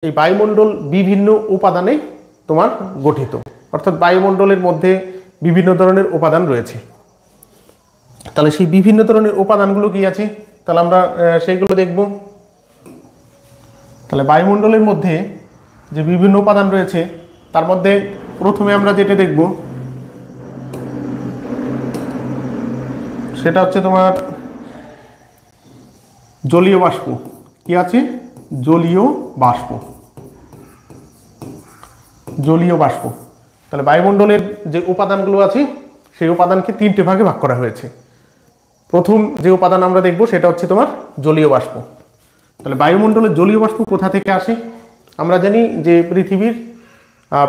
এই বায়ুমণ্ডল বিভিন্ন উপাদানে তোমার গঠিত, অর্থাৎ বায়ুমণ্ডলের মধ্যে বিভিন্ন ধরনের উপাদান রয়েছে। তাহলে সেই বিভিন্ন ধরনের উপাদানগুলো কি আছে, তাহলে আমরা সেইগুলো দেখব। তাহলে বায়ুমণ্ডলের মধ্যে যে বিভিন্ন উপাদান রয়েছে তার মধ্যে প্রথমে আমরা যেটা দেখব সেটা হচ্ছে তোমার জলীয় বাষ্প। কি আছে? জলীয় বাষ্প। জলীয় বাষ্প। তাহলে বায়ুমণ্ডলের যে উপাদানগুলো আছে সেই উপাদানকে তিনটে ভাগে ভাগ করা হয়েছে। প্রথম যে উপাদান আমরা দেখব সেটা হচ্ছে তোমার জলীয় বাষ্প। তাহলে বায়ুমণ্ডলের জলীয় বাষ্প কোথা থেকে আসে? আমরা জানি যে পৃথিবীর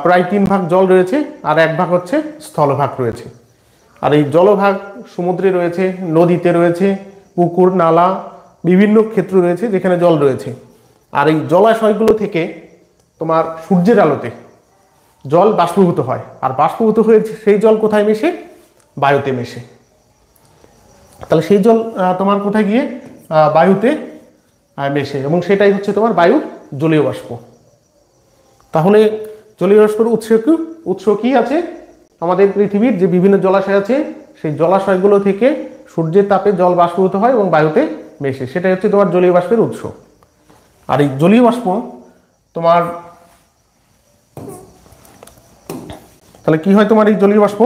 প্রায় 3 ভাগ জল রয়েছে আর 1 ভাগ হচ্ছে স্থলভাগ রয়েছে। আর এই জলভাগ সমুদ্রে রয়েছে, নদীতে রয়েছে, পুকুর, নালা, বিভিন্ন ক্ষেত্র রয়েছে যেখানে জল রয়েছে। আর এই জলাশয়গুলো থেকে তোমার সূর্যের আলোতে জল বাষ্পীভূত হয়, আর বাষ্পীভূত হয়ে সেই জল কোথায় মেশে? বায়ুতে মেশে। তাহলে সেই জল তোমার কোথায় গিয়ে? বায়ুতে মেশে, এবং সেটাই হচ্ছে তোমার বায়ু জলীয় বাষ্প। তাহলে জলীয় বাষ্পের উৎস কি আছে? আমাদের পৃথিবীর যে বিভিন্ন জলাশয় আছে সেই জলাশয়গুলো থেকে সূর্যের তাপে জল বাষ্পীভূত হয় এবং বায়ুতে মেশে, সেটাই হচ্ছে তোমার জলীয় বাষ্পের উৎস। আর এই জলীয় বাষ্প তোমার তাহলে কি হয়? তোমার এই জলীয় বাষ্প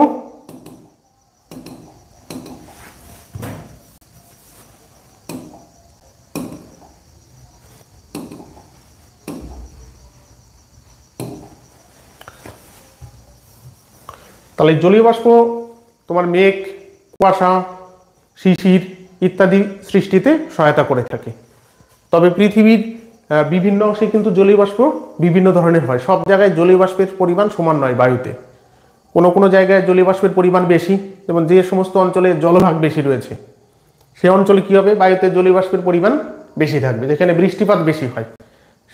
তাহলে জলীয় বাষ্প তোমার মেঘ, কুয়াশা, শিশির ইত্যাদি সৃষ্টিতে সহায়তা করে থাকে। তবে পৃথিবীর বিভিন্ন অংশে কিন্তু জলীয় বাষ্প বিভিন্ন ধরনের হয়। সব জায়গায় জলীয় বাষ্পের পরিমাণ সমান নয় বায়ুতে। কোনো কোনো জায়গায় জলীয় বাষ্পের পরিমাণ বেশি, যেমন যে সমস্ত অঞ্চলে জলভাগ বেশি রয়েছে সেই অঞ্চলে কি হবে? বায়ুতে জলীয় বাষ্পের পরিমাণ বেশি থাকবে। যেখানে বৃষ্টিপাত বেশি হয়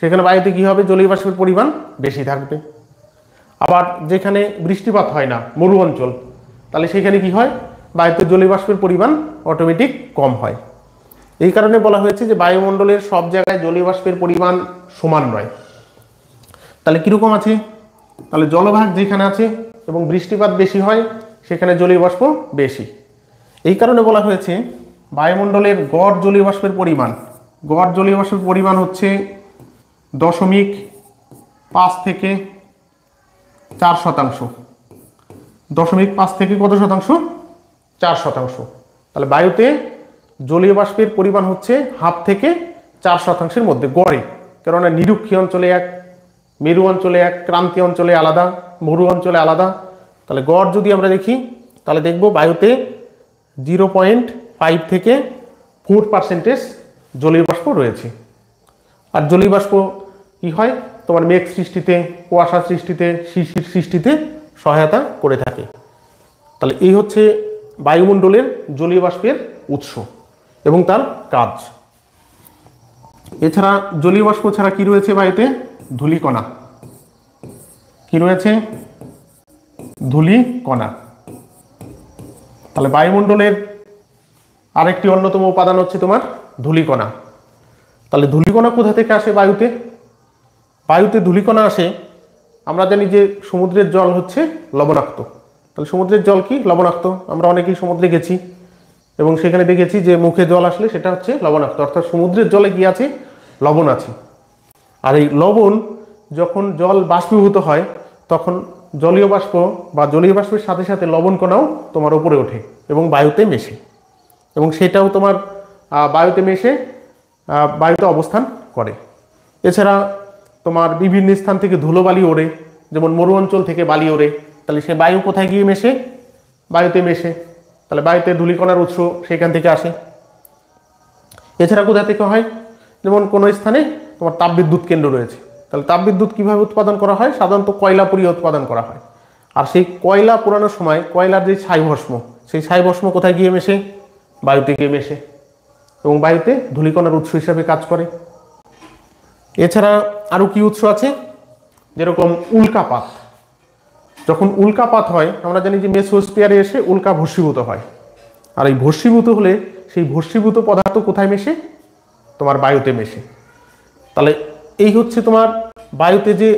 সেখানে বায়ুতে কি হবে? জলীয় বাষ্পের পরিমাণ বেশি থাকবে। আবার যেখানে বৃষ্টিপাত হয় না, মরু অঞ্চল, তাহলে সেখানে কি হয়? বায়ুতে জলীয় বাষ্পের পরিমাণ অটোমেটিক কম হয়। এই কারণে বলা হয়েছে যে বায়ুমণ্ডলের সব জায়গায় জলীয় বাষ্পের পরিমাণ সমান নয়। তাহলে কিরকম আছে? তাহলে জলভাগ যেখানে আছে এবং বৃষ্টিপাত বেশি হয় সেখানে জলীয় বাষ্প বেশি। এই কারণে বলা হয়েছে বায়ুমণ্ডলের গড় জলীয় বাষ্পের পরিমাণ হচ্ছে 0.5 থেকে 4%। 0.5 থেকে কত শতাংশ? 4%। তাহলে বায়ুতে জলীয় বাষ্পের পরিমাণ হচ্ছে 1/2 থেকে 4%-এর মধ্যে গড়ে। কেননা নিরক্ষীয় অঞ্চলে 1, মেরু অঞ্চলে 1, ক্রান্তীয় অঞ্চলে আলাদা, মরু অঞ্চলে আলাদা। তাহলে গড় যদি আমরা দেখি তাহলে দেখব বায়ুতে 0.5 থেকে 4% জলীয় বাষ্প রয়েছে। আর জলীয় বাষ্প কি হয়? তোমার মেঘ সৃষ্টিতে, কুয়াশা সৃষ্টিতে, শিশির সৃষ্টিতে সহায়তা করে থাকে। তাহলে এই হচ্ছে বায়ুমণ্ডলের জলীয় বাষ্পের উৎস এবং তার কাজ। এছাড়া জলীয় বাষ্প ছাড়া কি রয়েছে বায়ুতে? ধূলিকণা। কি রয়েছে? ধূলিকণা। তাহলে বায়ুমণ্ডলের আরেকটি অন্যতম উপাদান হচ্ছে তোমার ধূলিকণা। তাহলে ধূলিকণা কোথা থেকে আসে বায়ুতে? বায়ুতে ধূলিকণা আসে, আমরা জানি যে সমুদ্রের জল হচ্ছে লবণাক্ত। তাহলে সমুদ্রের জল কি? লবণাক্ত। আমরা অনেকেই সমুদ্রে গেছি এবং সেখানে দেখেছি যে মুখে জল আসলে সেটা হচ্ছে লবণাক্ত, অর্থাৎ সমুদ্রের জলে কি আছে? লবণ আছে। আর এই লবণ যখন জল বাষ্পীভূত হয় তখন জলীয় বাষ্প বা জলীয় বাষ্পের সাথে সাথে লবণ কণাও তোমার উপরে ওঠে এবং বায়ুতে মেশে, এবং সেটাও তোমার বায়ুতে মেশে বায়ুতে অবস্থান করে। এছাড়া তোমার বিভিন্ন স্থান থেকে ধুলোবালি ওড়ে, যেমন মরু অঞ্চল থেকে বালি ওড়ে, তাহলে সে বায়ু কোথায় গিয়ে মেশে? বায়ুতে মেশে। তাহলে বায়ুতে ধূলিকণার উৎস সেখান থেকে আসে। এছাড়া কোথা থেকে হয়? যেমন কোনো স্থানে তোমার তাপবিদ্যুৎ কেন্দ্র রয়েছে, তাহলে তাপবিদ্যুৎ কিভাবে উৎপাদন করা হয়? সাধারণত কয়লা পুড়িয়ে উৎপাদন করা হয়। আর সেই কয়লা পোড়ানোর সময় কয়লার যে ছাই ভস্ম, সেই ছাই ভস্ম কোথায় গিয়ে মেশে? বায়ুতে গিয়ে মেশে এবং বায়ুতে ধূলিকণার উৎস হিসাবে কাজ করে। এছাড়া আরো কি উৎস আছে? যেরকম উল্কাপাত। যখন উল্কাপাত হয় আমরা জানি যে মেসোস্ফিয়ারে এসে উল্কা ভস্মীভূত হয়, আর এই ভস্মীভূত হলে সেই ভস্মীভূত পদার্থ কোথায় মেশে? তোমার বায়ুতে মেশে। তাহলে এই হচ্ছে তোমার বায়ুতে যে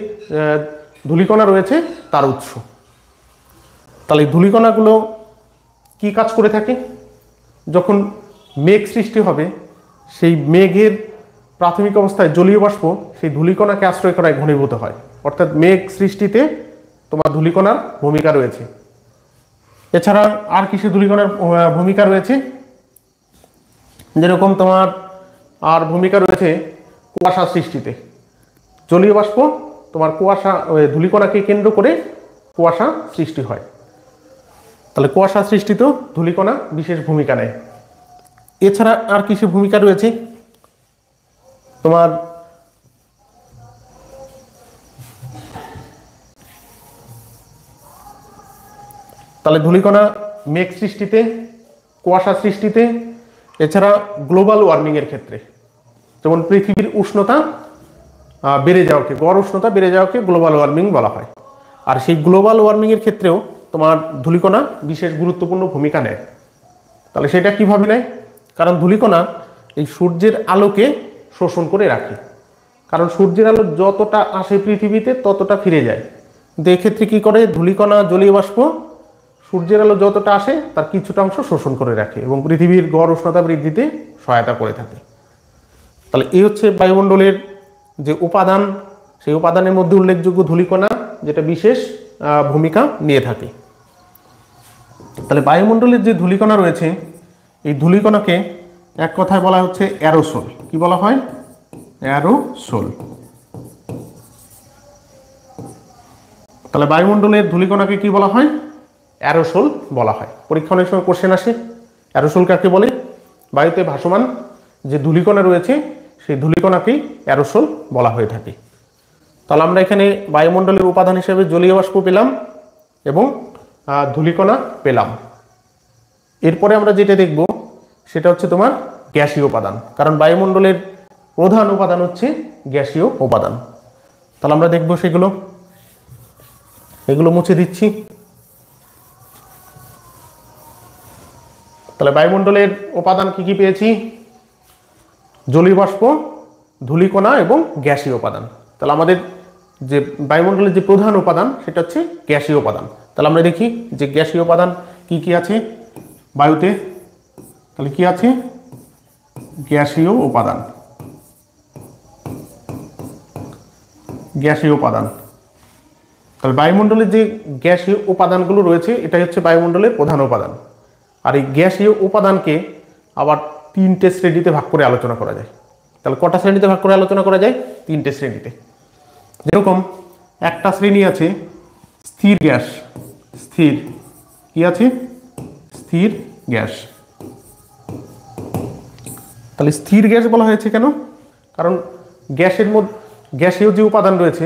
ধূলিকণা রয়েছে তার উৎস। তাহলে ধূলিকণাগুলো কি কাজ করে থাকে? যখন মেঘ সৃষ্টি হবে, সেই মেঘের প্রাথমিক অবস্থায় জলীয় বাষ্প সেই ধূলিকণাকে আশ্রয় করায় ঘনীভূত হয়। অর্থাৎ মেঘ সৃষ্টিতে তোমার ধূলিকণার ভূমিকা রয়েছে। এছাড়া আর কিছু ধূলিকণার ভূমিকা রয়েছে, যেরকম তোমার আর ভূমিকা রয়েছে কুয়াশা সৃষ্টিতে। জলীয় বাষ্প তোমার কুয়াশা ধূলিকণাকে কেন্দ্র করে কুয়াশা সৃষ্টি হয়। তাহলে কুয়াশা সৃষ্টিতেও ধূলিকণা বিশেষ ভূমিকা নেয়। এছাড়া আর কিছু ভূমিকা রয়েছে তোমার তাহলে ধূলিকণা মেঘ সৃষ্টিতে, কুয়াশা সৃষ্টিতে, এছাড়া গ্লোবাল ওয়ার্মিং এর ক্ষেত্রে, যেমন পৃথিবীর উষ্ণতা বেড়ে যাওয়াকে, গড় উষ্ণতা বেড়ে যাওয়াকে গ্লোবাল ওয়ার্মিং বলা হয়। আর সেই গ্লোবাল ওয়ার্মিং এর ক্ষেত্রেও তোমার ধূলিকণা বিশেষ গুরুত্বপূর্ণ ভূমিকা নেয়। তাহলে সেটা কিভাবে নেয়? কারণ ধূলিকণা এই সূর্যের আলোকে শোষণ করে রাখে। কারণ সূর্যের আলো যতটা আসে পৃথিবীতে ততটা ফিরে যায়, কিন্তু এক্ষেত্রে কি করে, ধূলিকণা জলীয় বাষ্প সূর্যের আলো যতটা আসে তার কিছুটা অংশ শোষণ করে রাখে এবং পৃথিবীর গড় উষ্ণতা বৃদ্ধিতে সহায়তা করে থাকে। তাহলে এই হচ্ছে বায়ুমণ্ডলের যে উপাদান, সেই উপাদানের মধ্যে উল্লেখযোগ্য ধূলিকণা, যেটা বিশেষ ভূমিকা নিয়ে থাকে। তাহলে বায়ুমণ্ডলের যে ধূলিকণা রয়েছে, এই ধূলিকণাকে এক কথায় বলা হচ্ছে অ্যারোসোল। কি বলা হয়? অ্যারোসোল। তাহলে বায়ুমণ্ডলের ধূলিকণাকে কি বলা হয়? অ্যারোসোল বলা হয়। পরীক্ষা অনেক সময় কোশ্চেন আসে, অ্যারোসোল কাকে বলে? বায়ুতে ভাসমান যে ধূলিকণা রয়েছে সেই ধূলিকণাকেই অ্যারোসোল বলা হয়ে থাকে। তাহলে আমরা এখানে বায়ুমণ্ডলের উপাদান হিসেবে জলীয় বাষ্প পেলাম এবং ধূলিকণা পেলাম। এরপরে আমরা যেটা দেখব সেটা হচ্ছে তোমার গ্যাসীয় উপাদান, কারণ বায়ুমণ্ডলের প্রধান উপাদান হচ্ছে গ্যাসীয় উপাদান। তাহলে আমরা দেখব সেগুলো। এগুলো মুছে দিচ্ছি। তাহলে বায়ুমণ্ডলের উপাদান কি কি পেয়েছি? জলীয় বাষ্প, ধূলিকণা এবং গ্যাসীয় উপাদান। তাহলে আমাদের যে বায়ুমণ্ডলের যে প্রধান উপাদান সেটা হচ্ছে গ্যাসীয় উপাদান। তাহলে আমরা দেখি যে গ্যাসীয় উপাদান কি কি আছে বায়ুতে। তাহলে কি আছে? গ্যাসীয় উপাদান। গ্যাসীয় উপাদান। তাহলে বায়ুমণ্ডলের যে গ্যাসীয় উপাদানগুলো রয়েছে এটাই হচ্ছে বায়ুমণ্ডলের প্রধান উপাদান। আর এই গ্যাসীয় উপাদানকে আবার তিনটে শ্রেণীতে ভাগ করে আলোচনা করা যায়। তাহলে কটা শ্রেণীতে ভাগ করে আলোচনা করা যায়? তিনটে শ্রেণীতে। যেরকম একটা শ্রেণী আছে স্থির গ্যাস। স্থির কি আছে? স্থির গ্যাস। তাহলে স্থির গ্যাস বলা হয়েছে কেন? কারণ গ্যাসের মধ্যে গ্যাসীয় যে উপাদান রয়েছে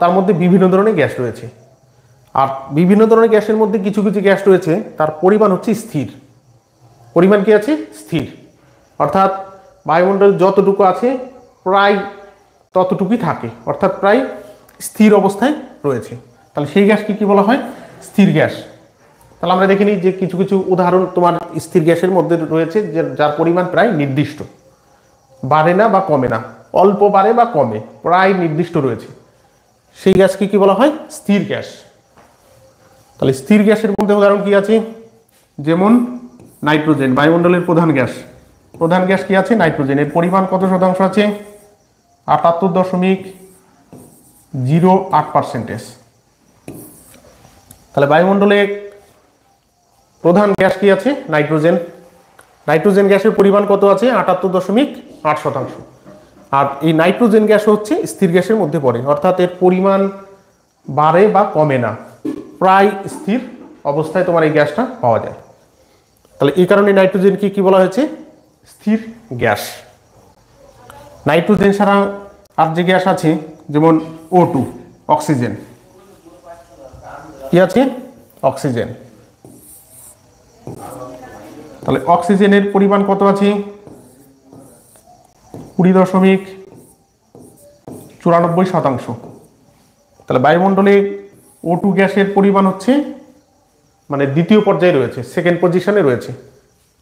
তার মধ্যে বিভিন্ন ধরনের গ্যাস রয়েছে। আর বিভিন্ন ধরনের গ্যাসের মধ্যে কিছু কিছু গ্যাস রয়েছে তার পরিমাণ হচ্ছে স্থির। পরিমাণ কি আছে? স্থির। অর্থাৎ বায়ুমণ্ডল যতটুকু আছে প্রায় ততটুকুই থাকে, অর্থাৎ প্রায় স্থির অবস্থায় রয়েছে। তাহলে সেই গ্যাসকে কি বলা হয়? স্থির গ্যাস। তাহলে আমরা দেখে নিই যে কিছু কিছু উদাহরণ তোমার স্থির গ্যাসের মধ্যে রয়েছে যার পরিমাণ প্রায় নির্দিষ্ট, বাড়ে না বা কমে না, অল্প বাড়ে বা কমে, প্রায় নির্দিষ্ট রয়েছে। সেই গ্যাসকে কি বলা হয়? স্থির গ্যাস। তাহলে স্থির গ্যাসের মধ্যে উদাহরণ কি আছে? যেমন নাইট্রোজেন, বায়ুমণ্ডলের প্রধান গ্যাস। প্রধান গ্যাস কি আছে? নাইট্রোজেন। এর পরিমাণ কত শতাংশ আছে? 78.08%। তাহলে বায়ুমণ্ডলে প্রধান গ্যাস কি আছে? নাইট্রোজেন। নাইট্রোজেন গ্যাসের পরিমাণ কত আছে? 78.8%। আর এই নাইট্রোজেন গ্যাস হচ্ছে স্থির গ্যাসের মধ্যে পড়ে, অর্থাৎ এর পরিমাণ বাড়ে বা কমে না, প্রায় স্থির অবস্থায় তোমার এই গ্যাসটা পাওয়া যায়। তাহলে এই কারণে নাইট্রোজেনকে কি বলা হয়েছে? স্থির গ্যাস। নাইট্রোজেন ছাড়া আর যে গ্যাস আছে যেমন O2, অক্সিজেন। কি আছে? অক্সিজেন। তাহলে অক্সিজেনের পরিমাণ কত আছে? 20.94%। তাহলে বায়ুমণ্ডলে O2 গ্যাসের পরিমাণ হচ্ছে মানে দ্বিতীয় পর্যায়ে রয়েছে, সেকেন্ড পজিশনে রয়েছে।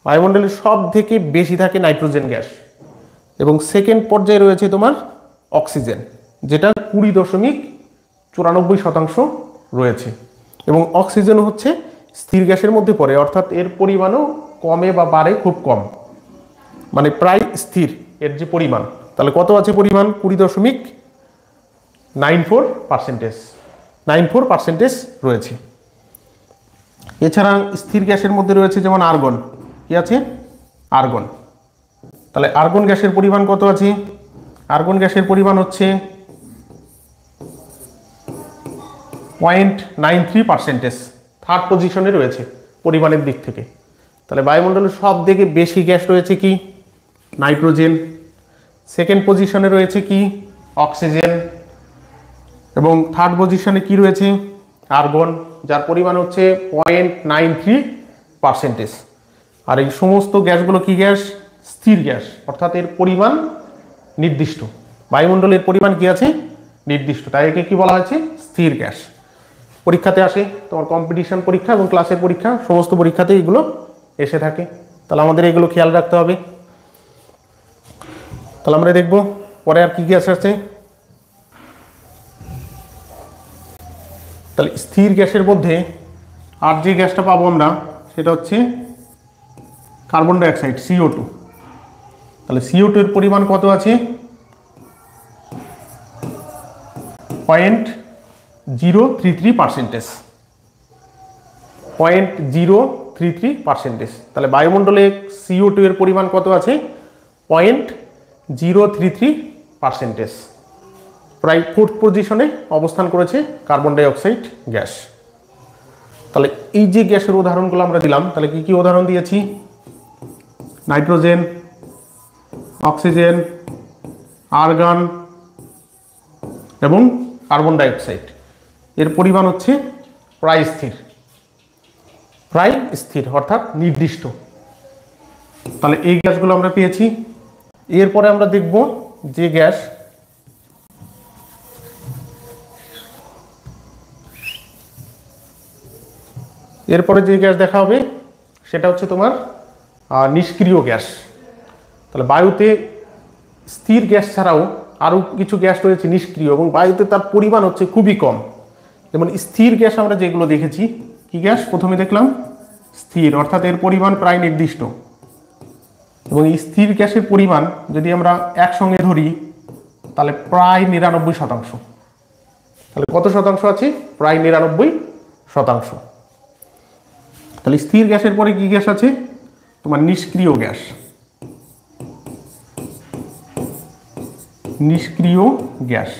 বায়ুমণ্ডলে সব থেকে বেশি থাকে নাইট্রোজেন গ্যাস এবং সেকেন্ড পর্যায়ে রয়েছে তোমার অক্সিজেন। যেটা 20.94% রয়েছে, এবং অক্সিজেন হচ্ছে স্থির গ্যাসের মধ্যে পড়ে, অর্থাৎ এর পরিমাণও কমে বা বাড়ে খুব কম, মানে প্রায় স্থির এর যে পরিমাণ। তাহলে কত আছে পরিমাণ? 20.94% রয়েছে। এছাড়া স্থির গ্যাসের মধ্যে রয়েছে যেমন আর্গন। কি আছে? আর্গন। তাহলে আর্গন গ্যাসের পরিমাণ কত আছে? আর্গন গ্যাসের পরিমাণ হচ্ছে 0.93%, থার্ড পজিশনে রয়েছে পরিমাণের দিক থেকে। তাহলে বায়ুমণ্ডলের সব থেকে বেশি গ্যাস রয়েছে কি? নাইট্রোজেন। সেকেন্ড পজিশনে রয়েছে কি? অক্সিজেন। এবং থার্ড পজিশনে কি রয়েছে? আর্গন, যার পরিমাণ হচ্ছে 0.93%। আর এই সমস্ত গ্যাসগুলো কি গ্যাস? স্থির গ্যাস, অর্থাৎ এর পরিমাণ নির্দিষ্ট। বায়ুমণ্ডলের পরিমাণ কি আছে? নির্দিষ্ট, তাই একে কি বলা হয়েছে? স্থির গ্যাস। পরীক্ষাতে আসে, তোমার কম্পিটিশন পরীক্ষা এবং ক্লাসের পরীক্ষা, সমস্ত পরীক্ষাতে এগুলো এসে থাকে। তাহলে আমাদের এগুলো খেয়াল রাখতে হবে। তাহলে আমরা দেখব পরে আর কি গ্যাস আছে। তাহলে স্থির গ্যাসের মধ্যে আর যে গ্যাসটা পাবো আমরা সেটা হচ্ছে কার্বন ডাইঅক্সাইড, CO2। তাহলে CO2 এর পরিমাণ কত আছে? 0.033%। 0.033%। তাহলে বায়ুমণ্ডলে CO2 এর পরিমাণ কত আছে? 0.033%। প্রায় ফোর্থ পজিশনে অবস্থান করেছে কার্বন ডাইঅক্সাইড গ্যাস। তাহলে এই যে গ্যাসের উদাহরণগুলো আমরা দিলাম, তাহলে কি কি উদাহরণ দিয়েছি? নাইট্রোজেন, অক্সিজেন, আর্গন এবং কার্বন ডাইঅক্সাইড। এর পরিমাণ হচ্ছে প্রায় স্থির, প্রায় স্থির অর্থাৎ নির্দিষ্ট। তাহলে এই গ্যাসগুলো আমরা পেয়েছি। এরপরে আমরা দেখব যে গ্যাস দেখা হবে সেটা হচ্ছে তোমার নিষ্ক্রিয় গ্যাস। তাহলে বায়ুতে স্থির গ্যাস ছাড়াও আরও কিছু গ্যাস রয়েছে নিষ্ক্রিয়, এবং বায়ুতে তার পরিমাণ হচ্ছে খুবই কম। যেমন স্থির গ্যাস আমরা যেগুলো দেখেছি, কি গ্যাস প্রথমে দেখলাম? স্থির, অর্থাৎ এর পরিমাণ প্রায় নির্দিষ্ট। এবং এই স্থির গ্যাসের পরিমাণ যদি আমরা একসঙ্গে ধরি তাহলে প্রায় 99%। তাহলে কত শতাংশ আছে? প্রায় 99%। তাহলে স্থির গ্যাসের পরে কি গ্যাস আছে? তোমার নিষ্ক্রিয় গ্যাস। নিষ্ক্রিয় গ্যাস।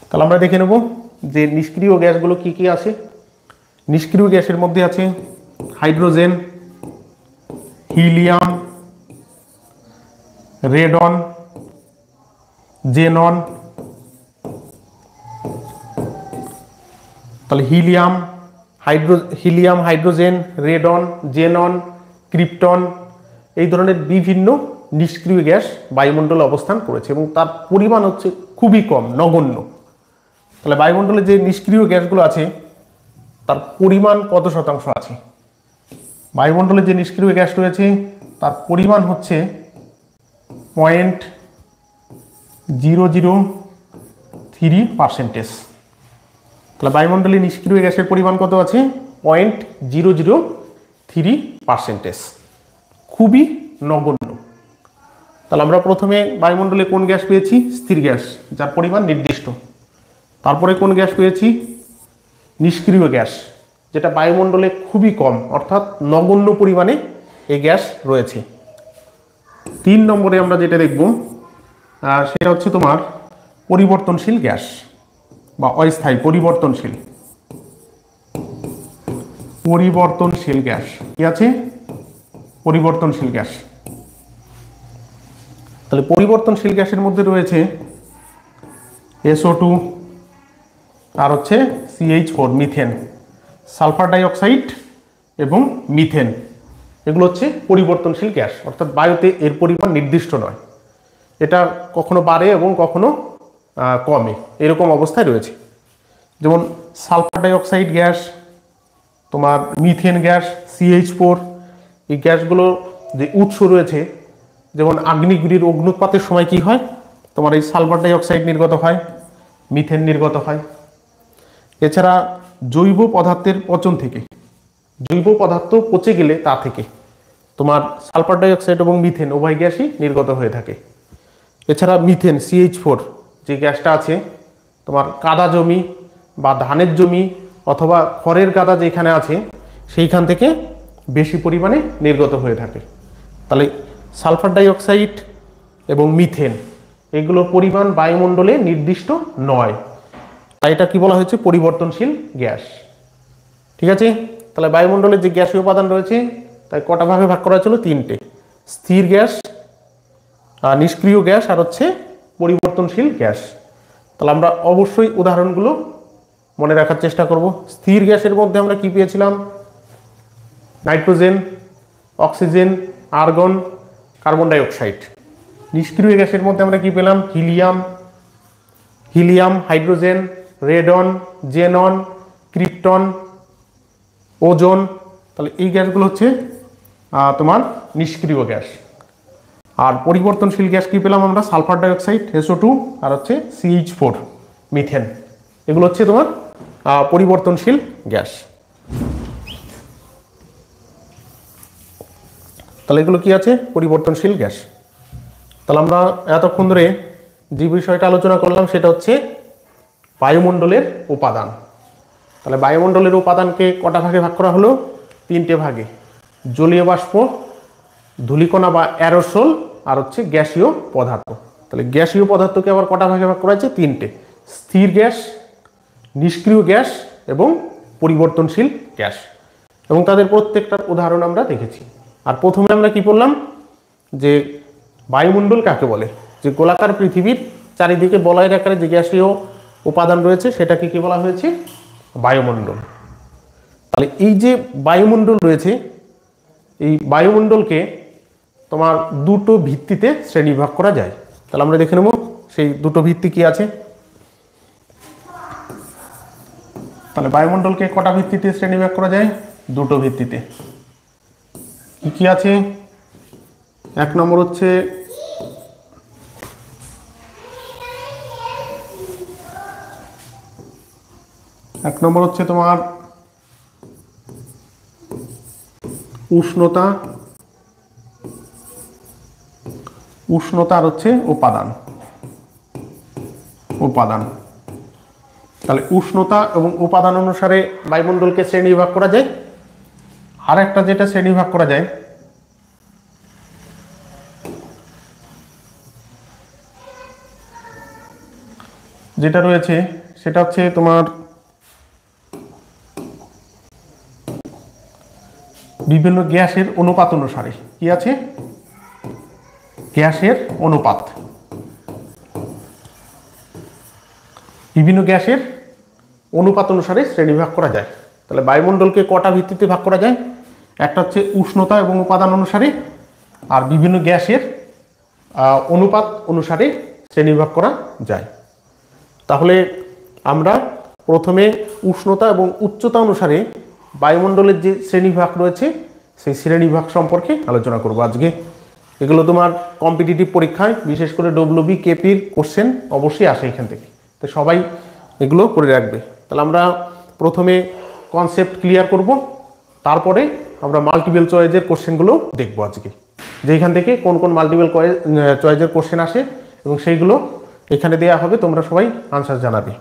তাহলে আমরা দেখে নেব যে নিষ্ক্রিয় গ্যাসগুলো কি কি আছে। নিষ্ক্রিয় গ্যাসের মধ্যে আছে হাইড্রোজেন, হিলিয়াম, রেডন, জেনন। তাহলে helium, hydrogen, radon, xenon, krypton, এই ধরনের বিভিন্ন নিষ্ক্রিয় গ্যাস বায়ুমণ্ডলে অবস্থান করেছে এবং তার পরিমাণ হচ্ছে খুবই কম, নগণ্য। তাহলে বায়ুমণ্ডলে যে নিষ্ক্রিয় গ্যাসগুলো আছে তার পরিমাণ কত শতাংশ আছে? বায়ুমণ্ডলে যে নিষ্ক্রিয় গ্যাস রয়েছে তার পরিমাণ হচ্ছে 0.003%। তাহলে বায়ুমণ্ডলে নিষ্ক্রিয় গ্যাসের পরিমাণ কত আছে? 0.003%, খুবই নগণ্য। তাহলে আমরা প্রথমে বায়ুমণ্ডলে কোন গ্যাস পেয়েছি? স্থির গ্যাস, যার পরিমাণ নির্দিষ্ট। তারপরে কোন গ্যাস পেয়েছি? নিষ্ক্রিয় গ্যাস, যেটা বায়ুমণ্ডলে খুবই কম, অর্থাৎ নগণ্য পরিমাণে এই গ্যাস রয়েছে। 3 নম্বরে আমরা যেটা দেখব সেটা হচ্ছে তোমার পরিবর্তনশীল গ্যাস বা অস্থায়ী পরিবর্তনশীল গ্যাস। কি আছে? পরিবর্তনশীল গ্যাস। তাহলে পরিবর্তনশীল গ্যাসের মধ্যে রয়েছে SO2 আর হচ্ছে CH4, মিথেন, সালফার ডাইঅক্সাইড এবং মিথেন। এগুলো হচ্ছে পরিবর্তনশীল গ্যাস, অর্থাৎ বায়ুতে এর পরিমাণ নির্দিষ্ট নয়, এটা কখনো বাড়ে এবং কখনো কমে, এরকম অবস্থায় রয়েছে। যেমন সালফার ডাইঅক্সাইড গ্যাস, তোমার মিথেন গ্যাস, CH4, এই গ্যাসগুলো যে উৎস রয়েছে, যেমন আগ্নেয়গিরির অগ্নুৎপাতের সময় কি হয়? তোমার এই সালফার ডাই অক্সাইড নির্গত হয়, মিথেন নির্গত হয়। এছাড়া জৈব পদার্থের পচন থেকে, জৈব পদার্থ পচে গেলে তা থেকে তোমার সালফার ডাই অক্সাইড এবং মিথেন উভয় গ্যাসই নির্গত হয়ে থাকে। এছাড়া মিথেন CH4 যে গ্যাসটা আছে তোমার কাদা জমি বা ধানের জমি অথবা খড়ের গাদা যেখানে আছে সেইখান থেকে বেশি পরিমাণে নির্গত হয়ে থাকে। তাহলে সালফার ডাই অক্সাইড এবং মিথেন এগুলোর পরিমাণ বায়ুমণ্ডলে নির্দিষ্ট নয়, তাই এটা কি বলা হয়েছে? পরিবর্তনশীল গ্যাস। ঠিক আছে, তাহলে বায়ুমণ্ডলের যে গ্যাসীয় উপাদান রয়েছে তাই কটা ভাগে ভাগ করা হয়েছিল? 3টে। স্থির গ্যাস, নিষ্ক্রিয় গ্যাস আর হচ্ছে পরিবর্তনশীল গ্যাস। তাহলে আমরা অবশ্যই উদাহরণগুলো মনে রাখার চেষ্টা করব। স্থির গ্যাসের মধ্যে আমরা কি পেয়েছিলাম? Nitrogen, oxygen, argon, carbon die oxide. নিষ্ক্রিয় গ্যাসের মধ্যে আমরা কি পেলাম? Helium, hydrogen, radon, xenon, krypton, ozone. তাহলে এই গ্যাসগুলো হচ্ছে তোমার নিষ্ক্রিয় গ্যাস। আর পরিবর্তনশীল গ্যাস কি পেলাম আমরা? সালফার ডাই অক্সাইড SO2 আর হচ্ছে CH4 মিথেন। এগুলো হচ্ছে তোমার পরিবর্তনশীল গ্যাস। তাহলে এগুলো কি আছে? পরিবর্তনশীল গ্যাস। তাহলে আমরা এতক্ষণ ধরে যে বিষয়টা আলোচনা করলাম সেটা হচ্ছে বায়ুমণ্ডলের উপাদান। তাহলে বায়ুমণ্ডলের উপাদানকে কটা ভাগে ভাগ করা হলো? 3টে ভাগে। জলীয় বাষ্প, ধূলিকণা বা অ্যারোসোল আর হচ্ছে গ্যাসীয় পদার্থ। তাহলে গ্যাসীয় পদার্থকে আবার কটা ভাগে ভাগ করা হয়েছে? 3টে। স্থির গ্যাস, নিষ্ক্রিয় গ্যাস এবং পরিবর্তনশীল গ্যাস, এবং তাদের প্রত্যেকটার উদাহরণ আমরা দেখেছি। আর প্রথমে আমরা কি বললাম? যে বায়ুমণ্ডল কাকে বলে? যে গোলাকার পৃথিবীর চারিদিকে বলয়ের আকারে যে গ্যাসীয় উপাদান রয়েছে সেটাকে কি বলা হয়েছে? বায়ুমণ্ডল। তাহলে এই যে বায়ুমণ্ডল রয়েছে, এই বায়ুমণ্ডলকে তোমার দুটো ভিত্তিতে শ্রেণীবিভাগ করা যায়। তাহলে আমরা দেখে নেব সেই দুটো ভিত্তি কি আছে। তাহলে বায়ুমণ্ডলকে কটা ভিত্তিতে শ্রেণীবিভাগ করা যায়? দুটো ভিত্তিতে। কি কি আছে? এক নম্বর হচ্ছে তোমার উষ্ণতা আর হচ্ছে উপাদান। তাহলে উষ্ণতা এবং উপাদান অনুসারে বায়ুমণ্ডলকে শ্রেণীবিভাগ করা যায়। আর একটা যেটা শ্রেণীবিভাগ করা যায় যেটা রয়েছে সেটা হচ্ছে তোমার বিভিন্ন গ্যাসের অনুপাত অনুসারে। কি আছে? গ্যাসের অনুপাত। বিভিন্ন গ্যাসের অনুপাত অনুসারে শ্রেণীবিভাগ করা যায়। তাহলে বায়ুমণ্ডলকে কটা ভিত্তিতে ভাগ করা যায়? একটা হচ্ছে উষ্ণতা এবং উপাদান অনুসারে, আর বিভিন্ন গ্যাসের অনুপাত অনুসারে শ্রেণীবিভাগ করা যায়। তাহলে আমরা প্রথমে উষ্ণতা এবং উচ্চতা অনুসারে বায়ুমণ্ডলের যে শ্রেণীবিভাগ রয়েছে সেই শ্রেণীবিভাগ সম্পর্কে আলোচনা করব আজকে। এগুলো তোমার কম্পিটিটিভ পরীক্ষায় বিশেষ করে WB KPর কোশ্চেন অবশ্যই আসে এখান থেকে, তো সবাই এগুলো করে রাখবে। তাহলে আমরা প্রথমে কনসেপ্ট ক্লিয়ার করব, তারপরে আমরা মাল্টিপল চয়েসের কোশ্চেনগুলো দেখব আজকে, যেখান থেকে কোন কোন মাল্টিপল চয়েসের কোশ্চেন আসে এবং সেইগুলো এখানে দেয়া হবে, তোমরা সবাই আনসার জানাবে।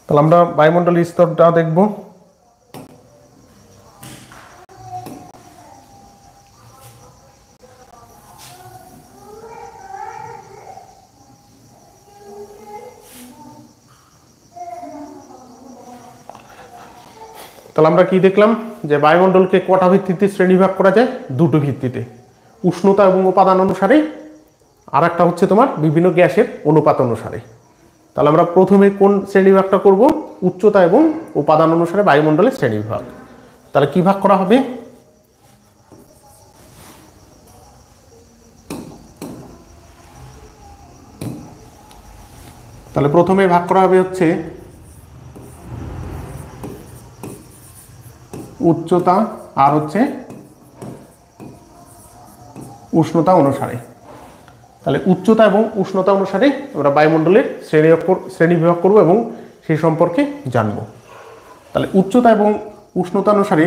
তাহলে আমরা বায়ুমণ্ডলের স্তরটা দেখব। তাহলে আমরা কি দেখলাম? যে বায়ুমণ্ডলকে কটা ভিত্তিতে শ্রেণীবিভাগ করা যায়? দুটো ভিত্তিতে, উষ্ণতা এবং উপাদান অনুসারে, আর একটা হচ্ছে তোমার বিভিন্ন গ্যাসের অনুপাত অনুসারে। তাহলে আমরা প্রথমে কোন শ্রেণীবিভাগটা করব? উচ্চতা এবং উপাদান অনুসারে বায়ুমণ্ডলের শ্রেণীবিভাগ। তাহলে কি ভাগ করা হবে? তাহলে প্রথমে ভাগ করা হবে হচ্ছে উচ্চতা আর হচ্ছে উষ্ণতা অনুসারে। তাহলে উচ্চতা এবং উষ্ণতা অনুসারে আমরা বায়ুমণ্ডলের শ্রেণী বিভাগ করব এবং সেই সম্পর্কে জানব। তাহলে উচ্চতা এবং উষ্ণতা অনুসারে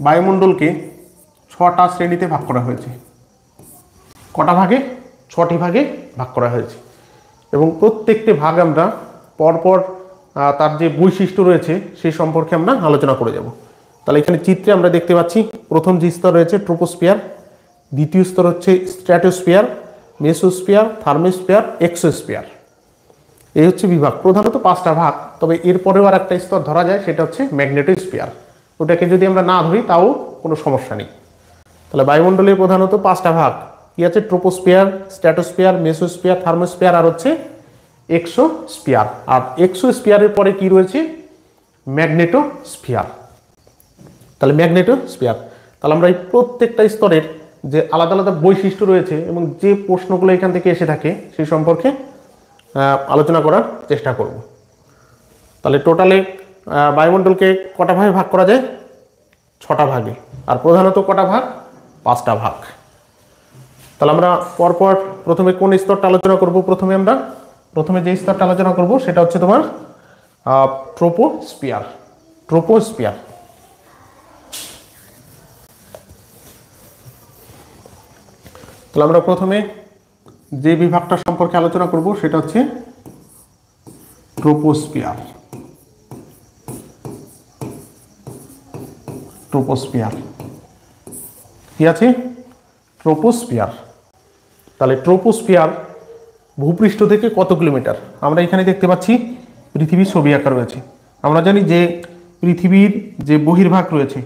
বায়ুমণ্ডলকে 6টা শ্রেণীতে ভাগ করা হয়েছে। কটা ভাগে? 6টি ভাগে ভাগ করা হয়েছে এবং প্রত্যেকটি ভাগ আমরা পরপর তার যে বৈশিষ্ট্য রয়েছে সেই সম্পর্কে আমরা আলোচনা করে যাব। তাহলে এখানে চিত্রে আমরা দেখতে পাচ্ছি প্রথম যে স্তর রয়েছে ট্রোপোস্ফিয়ার, দ্বিতীয় স্তর হচ্ছে স্ট্র্যাটোস্ফিয়ার, মেসোস্ফিয়ার, থার্মোস্ফিয়ার, এক্সোস্ফিয়ার। এই হচ্ছে বিভাগ, প্রধানত 5টা ভাগ। তবে এরপরেও আর একটা স্তর ধরা যায়, সেটা হচ্ছে ম্যাগনেটোস্ফিয়ার। ওটাকে যদি আমরা না ধরি তাও কোনো সমস্যা নেই। তাহলে বায়ুমণ্ডলের প্রধানত 5টা ভাগ কি আছে? ট্রোপোস্ফিয়ার, স্ট্র্যাটোস্ফিয়ার, মেসোস্ফিয়ার, থার্মোস্ফিয়ার আর হচ্ছে এক্সোস্ফিয়ার। আর এক্সোস্ফিয়ারের পরে কি রয়েছে? ম্যাগনেটোস্ফিয়ার। তাহলে ম্যাগনেটোস্ফিয়ার। তাহলে আমরা এই প্রত্যেকটা স্তরের যে আলাদা আলাদা বৈশিষ্ট্য রয়েছে এবং যে প্রশ্নগুলো এখান থেকে এসে থাকে সেই সম্পর্কে আলোচনা করার চেষ্টা করব। তাহলে টোটালে বায়ুমণ্ডলকে কটা ভাগে ভাগ করা যায়? 6টা ভাগে। আর প্রধানত কটা ভাগ? 5টা ভাগ। তাহলে আমরা পরপর প্রথমে কোন স্তরটা আলোচনা করব? প্রথমে যে স্তরটা আলোচনা করব সেটা হচ্ছে তোমার ট্রোপোস্ফিয়ার। ট্রোপোস্ফিয়ার। তাহলে আমরা প্রথমে যে বিভাগটা সম্পর্কে আলোচনা করব সেটা হচ্ছে ট্রোপোস্ফিয়ার। ট্রোপোস্ফিয়ার কি আছে? ট্রোপোস্ফিয়ার। তাহলে ট্রোপোস্ফিয়ার ভূপৃষ্ঠ থেকে কত কিলোমিটার? আমরা এখানে দেখতে পাচ্ছি পৃথিবীর ছবি আঁকা রয়েছে। আমরা জানি যে পৃথিবীর যে বহির্ভাগ রয়েছে,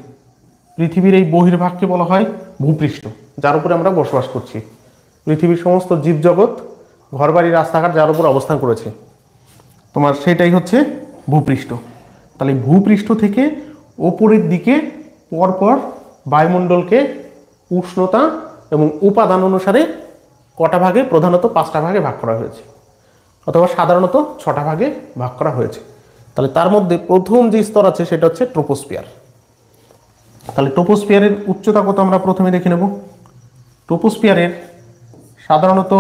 পৃথিবীর এই বহির্ভাগকে বলা হয় ভূপৃষ্ঠ, যার উপরে আমরা বসবাস করছি। পৃথিবীর সমস্ত জীবজগৎ, ঘরবাড়ি, রাস্তাঘাট যার উপর অবস্থান করেছে তোমার, সেটাই হচ্ছে ভূপৃষ্ঠ। তাহলে ভূপৃষ্ঠ থেকে ওপরের দিকে পরপর বায়ুমণ্ডলকে উষ্ণতা এবং উপাদান অনুসারে কটা ভাগে? প্রধানত 5টা ভাগে ভাগ করা হয়েছে, অথবা সাধারণত 6টা ভাগে ভাগ করা হয়েছে। তাহলে তার মধ্যে প্রথম যে স্তর আছে সেটা হচ্ছে ট্রোপোস্ফিয়ার। তাহলে ট্রোপোস্ফিয়ারের উচ্চতা কত আমরা প্রথমে দেখে নেব। ট্রোপোস্ফিয়ারের সাধারণত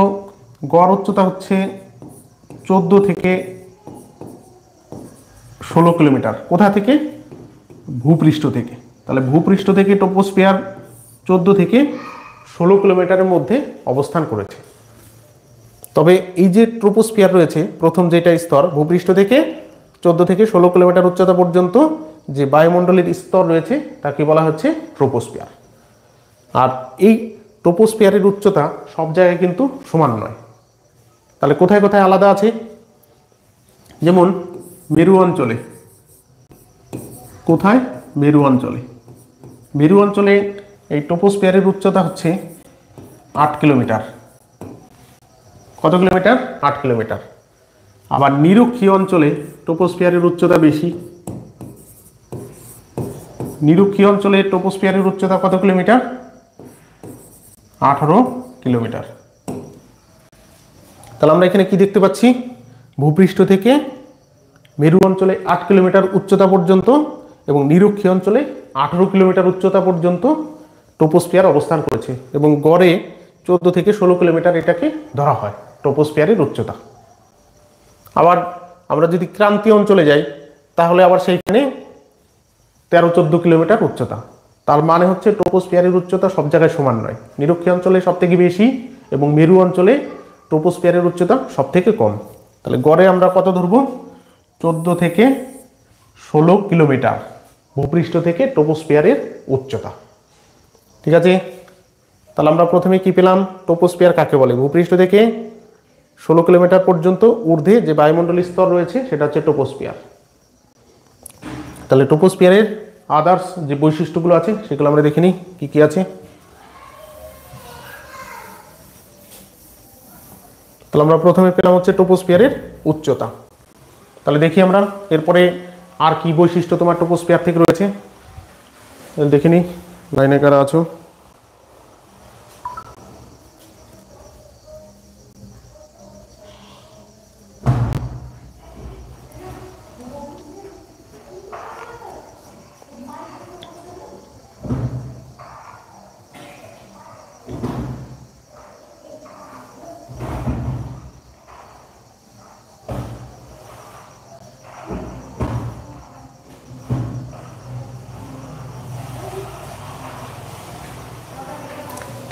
গড় উচ্চতা হচ্ছে 14 থেকে 16 কিলোমিটার। কোথা থেকে? ভূপৃষ্ঠ থেকে। তাহলে ভূপৃষ্ঠ থেকে ট্রোপোস্ফিয়ার 14 থেকে 16 কিলোমিটারের মধ্যে অবস্থান করেছে। তবে এই যে ট্রোপোস্ফিয়ার রয়েছে, প্রথম যেটা স্তর ভূপৃষ্ঠ থেকে 14 থেকে 16 কিলোমিটার উচ্চতা পর্যন্ত যে বায়ুমণ্ডলের স্তর রয়েছে তাকে বলা হচ্ছে ট্রোপোস্ফিয়ার। আর এই ট্রোপোস্ফিয়ারের উচ্চতা সব জায়গায় কিন্তু সমান নয়। তাহলে কোথায় কোথায় আলাদা আছে? যেমন মেরু অঞ্চলে। কোথায়? মেরু অঞ্চলে। মেরু অঞ্চলে এই ট্রোপোস্ফিয়ারের উচ্চতা হচ্ছে 8 কিলোমিটার। কত কিলোমিটার? 8 কিলোমিটার। আবার নিরক্ষীয় অঞ্চলে ট্রোপোস্ফিয়ারের উচ্চতা বেশি। নিরক্ষীয় অঞ্চলে ট্রোপোস্ফিয়ারের উচ্চতা কত কিলোমিটার? 18 কিলোমিটার। তাহলে আমরা এখানে কি দেখতে পাচ্ছি? ভূপৃষ্ঠ থেকে মেরু অঞ্চলে 8 কিলোমিটার উচ্চতা পর্যন্ত এবং নিরক্ষীয় অঞ্চলে 18 কিলোমিটার উচ্চতা পর্যন্ত ট্রোপোস্ফিয়ার অবস্থান করেছে এবং গড়ে 14 থেকে 16 কিলোমিটার এটাকে ধরা হয় ট্রোপোস্ফিয়ারের উচ্চতা। আবার আমরা যদি ক্রান্তীয় অঞ্চলে যাই তাহলে আবার সেইখানে 13-14 কিলোমিটার উচ্চতা। তার মানে হচ্ছে ট্রোপোস্ফিয়ারের উচ্চতা সব জায়গায় সমান নয়। নিরক্ষীয় অঞ্চলে সব থেকে বেশি এবং মেরু অঞ্চলে ট্রোপোস্ফিয়ারের উচ্চতা সব থেকে কম। তাহলে গড়ে আমরা কত ধরবো? 14 থেকে 16 কিলোমিটার ভূপৃষ্ঠ থেকে ট্রোপোস্ফিয়ারের উচ্চতা। ঠিক আছে? তাহলে আমরা প্রথমে কি পেলাম? ট্রোপোস্ফিয়ার কাকে বলে? ভূপৃষ্ঠ থেকে 16 কিলোমিটার পর্যন্ত ঊর্ধ্বে যে বায়ুমণ্ডলীয় স্তর রয়েছে সেটা হচ্ছে ট্রোপোস্ফিয়ার। তাহলে ট্রোপোস্ফিয়ারের আদার্স যে বৈশিষ্ট্যগুলো আছে সেগুলো আমরা দেখে নিই কি কি আছে। তাহলে আমরা প্রথমে পেলাম হচ্ছে ট্রোপোস্ফিয়ারের উচ্চতা। তাহলে দেখি আমরা এরপরে আর কি বৈশিষ্ট্য তোমার ট্রোপোস্ফিয়ার থেকে রয়েছে দেখে নিই। লাইনে কারা আছো?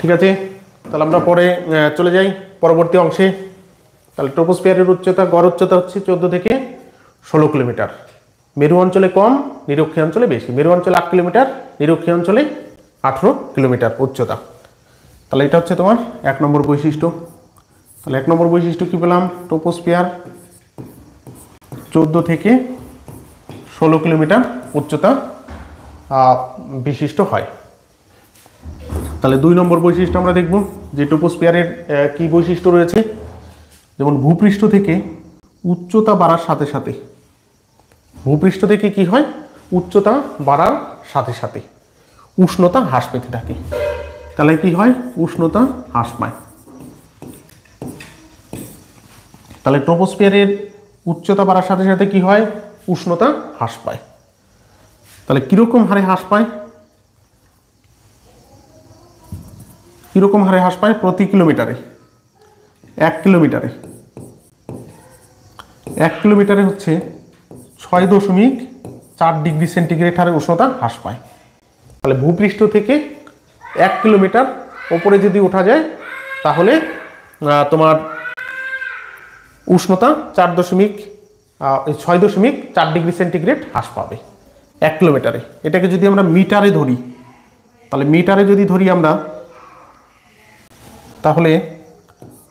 ঠিক আছে, তাহলে আমরা পরে চলে যাই পরবর্তী অংশে। তাহলে ট্রপোস্ফিয়ারের উচ্চতা, গড় উচ্চতা হচ্ছে 14 থেকে 16 কিলোমিটার। মেরু অঞ্চলে কম, নিরক্ষীয় অঞ্চলে বেশি। মেরু অঞ্চলে 8 কিলোমিটার, নিরক্ষীয় অঞ্চলে 18 কিলোমিটার উচ্চতা। তাহলে এটা হচ্ছে তোমার 1 নম্বর বৈশিষ্ট্য। তাহলে 1 নম্বর বৈশিষ্ট্য কি পেলাম? ট্রপোস্ফিয়ার 14 থেকে 16 কিলোমিটার উচ্চতা বিশিষ্ট হয়। তাহলে 2 নম্বর বৈশিষ্ট্য আমরা দেখব যে ট্রপোস্ফিয়ারের কি বৈশিষ্ট্য রয়েছে। যেমন ভূপৃষ্ঠ থেকে উচ্চতা বাড়ার সাথে সাথে, ভূপৃষ্ঠ থেকে কি হয়? উচ্চতা বাড়ার সাথে সাথে উষ্ণতা হ্রাস পেতে থাকে। তাহলে কি হয়? উষ্ণতা হ্রাস পায়। তাহলে ট্রপোস্ফিয়ারের উচ্চতা বাড়ার সাথে সাথে কি হয়? উষ্ণতা হ্রাস পায়। তাহলে কিরকম হারে হ্রাস পায়? কিরকম হারে হ্রাস পায়? প্রতি কিলোমিটারে 1 কিলোমিটারে 1 কিলোমিটারে হচ্ছে 6.4 ডিগ্রি সেন্টিগ্রেড হারে উষ্ণতা হ্রাস পায়। তাহলে ভূপৃষ্ঠ থেকে 1 কিলোমিটার ওপরে যদি ওঠা যায় তাহলে তোমার উষ্ণতা 6.4 ডিগ্রি সেন্টিগ্রেড হ্রাস পাবে 1 কিলোমিটারে। এটাকে যদি আমরা মিটারে ধরি, তাহলে মিটারে যদি ধরি আমরা, তাহলে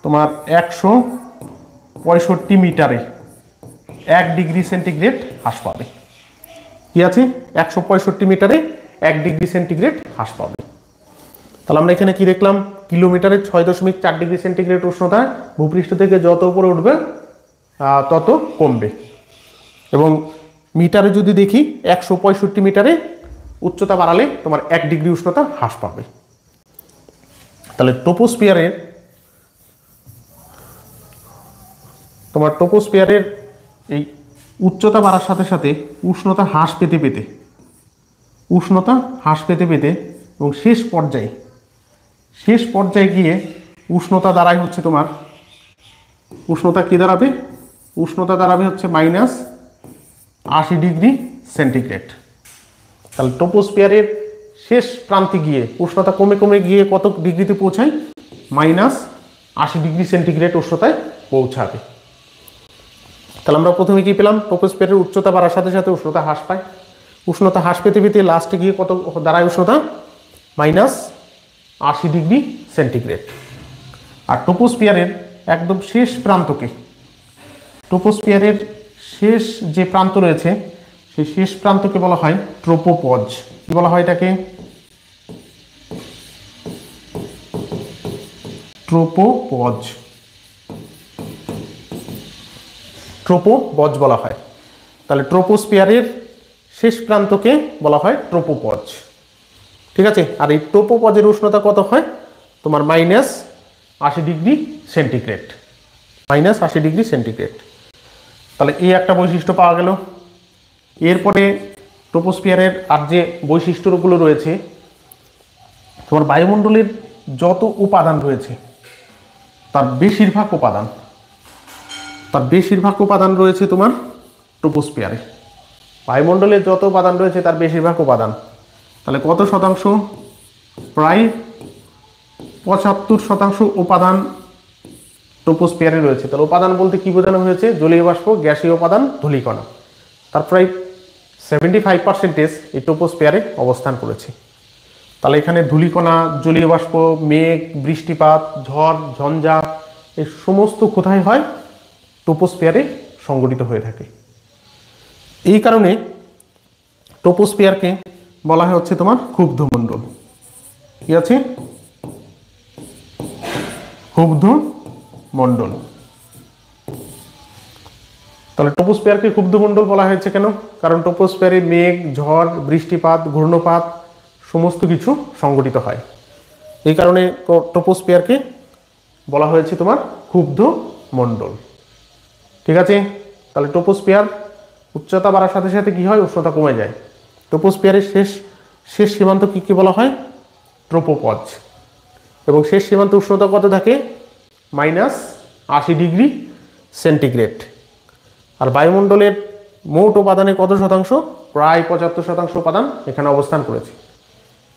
তোমার 165 মিটারে 1 ডিগ্রি সেন্টিগ্রেড হ্রাস পাবে। কি আছে? 165 মিটারে 1 ডিগ্রি সেন্টিগ্রেড হ্রাস পাবে। তাহলে আমরা এখানে কি দেখলাম? কিলোমিটারে 6.4 ডিগ্রি সেন্টিগ্রেড উষ্ণতা ভূপৃষ্ঠ থেকে যত উপরে উঠবে তত কমবে। এবং মিটারে যদি দেখি 165 মিটারে উচ্চতা বাড়ালে তোমার 1 ডিগ্রি উষ্ণতা হ্রাস পাবে। তাহলে ট্রপোস্ফিয়ারের এই উচ্চতা বাড়ার সাথে সাথে উষ্ণতা হ্রাস পেতে পেতে এবং শেষ পর্যায়ে গিয়ে উষ্ণতা দাঁড়ায় হচ্ছে তোমার, উষ্ণতা কি দাঁড়াবে? উষ্ণতা দাঁড়াবে হচ্ছে -80 ডিগ্রি সেন্টিগ্রেড। তাহলে ট্রপোস্ফিয়ারের শেষ প্রান্তে গিয়ে উষ্ণতা কমে কমে গিয়ে কত ডিগ্রিতে পৌঁছায়? -80 ডিগ্রি সেন্টিগ্রেড উষ্ণতায় পৌঁছাবে। তাহলে আমরা প্রথমে কি পেলাম? ট্রপোস্ফিয়ারের উচ্চতা বাড়ার সাথে সাথে উষ্ণতা হ্রাস পায়। উষ্ণতা হ্রাস পেতে পেতে লাস্টে গিয়ে কত দাঁড়ায়? উষ্ণতা -80 ডিগ্রি সেন্টিগ্রেড। আর ট্রপোস্ফিয়ারের একদম শেষ প্রান্তকে, ট্রপোস্ফিয়ারের শেষ যে প্রান্ত রয়েছে সেই শেষ প্রান্তকে বলা হয় ট্রোপোপজ। কি বলা হয় এটাকে? ট্রোপোপজ। ট্রোপোপজ বলা হয়। তাহলে ট্রপোস্ফিয়ারের শেষ প্রান্তকে বলা হয় ট্রোপোপজ। ঠিক আছে। আর এই ট্রোপোপজের উষ্ণতা কত হয়? তোমার -80 ডিগ্রি সেন্টিগ্রেড। -80 degree centigrade. তাহলে এই একটা বৈশিষ্ট্য পাওয়া গেল। এরপরে ট্রপোস্ফিয়ারের আর যে বৈশিষ্ট্যগুলো রয়েছে, তোমার বায়ুমণ্ডলের যত উপাদান রয়েছে তার বেশিরভাগ উপাদান রয়েছে তোমার ট্রপোস্ফিয়ারে। বায়ুমণ্ডলের যত উপাদান রয়েছে তার বেশিরভাগ উপাদান, তাহলে কত শতাংশ? প্রায় 75% উপাদান ট্রপোস্ফিয়ারে রয়েছে। তাহলে উপাদান বলতে কি বোঝানো হয়েছে? জলীয় বাষ্প, গ্যাসীয় উপাদান, ধূলিকণা। তার প্রায় 75% এই ট্রপোস্ফিয়ারে অবস্থান করেছে। তাহলে এখানে ধূলিকণা, জলীয় বাষ্প, মেঘ, বৃষ্টিপাত, ঝড়, ঝঞ্ঝা এই সমস্ত কোথায় হয়? ট্রপোস্ফিয়ারে সংঘটিত হয়ে থাকে। এই কারণে ট্রপোস্ফিয়ারকে বলা হয় হচ্ছে তোমার ক্ষুব্ধ মণ্ডল। কি আছে? ক্ষুব্ধ মণ্ডল। তাহলে ট্রপোস্ফিয়ারকে ক্ষুব্ধ মণ্ডল বলা হয়েছে কেন? কারণ ট্রপোস্ফিয়ারে মেঘ, ঝড়, বৃষ্টিপাত, ঘূর্ণপাত সমস্ত কিছু সংঘটিত হয়। এই কারণে ট্রপোস্ফিয়ারকে বলা হয়েছে তোমার ক্ষুব্ধ মণ্ডল। ঠিক আছে। তাহলে ট্রপোস্ফিয়ার উচ্চতা বাড়ার সাথে সাথে কি হয়? উষ্ণতা কমে যায়। ট্রপোস্ফিয়ারের শেষ সীমান্ত কি বলা হয়? ট্রোপোপজ। এবং শেষ সীমান্ত উষ্ণতা কত থাকে? -80 ডিগ্রি সেন্টিগ্রেড। আর বায়ুমণ্ডলের মোট উপাদানের কত শতাংশ? প্রায় 75% উপাদান এখানে অবস্থান করেছে।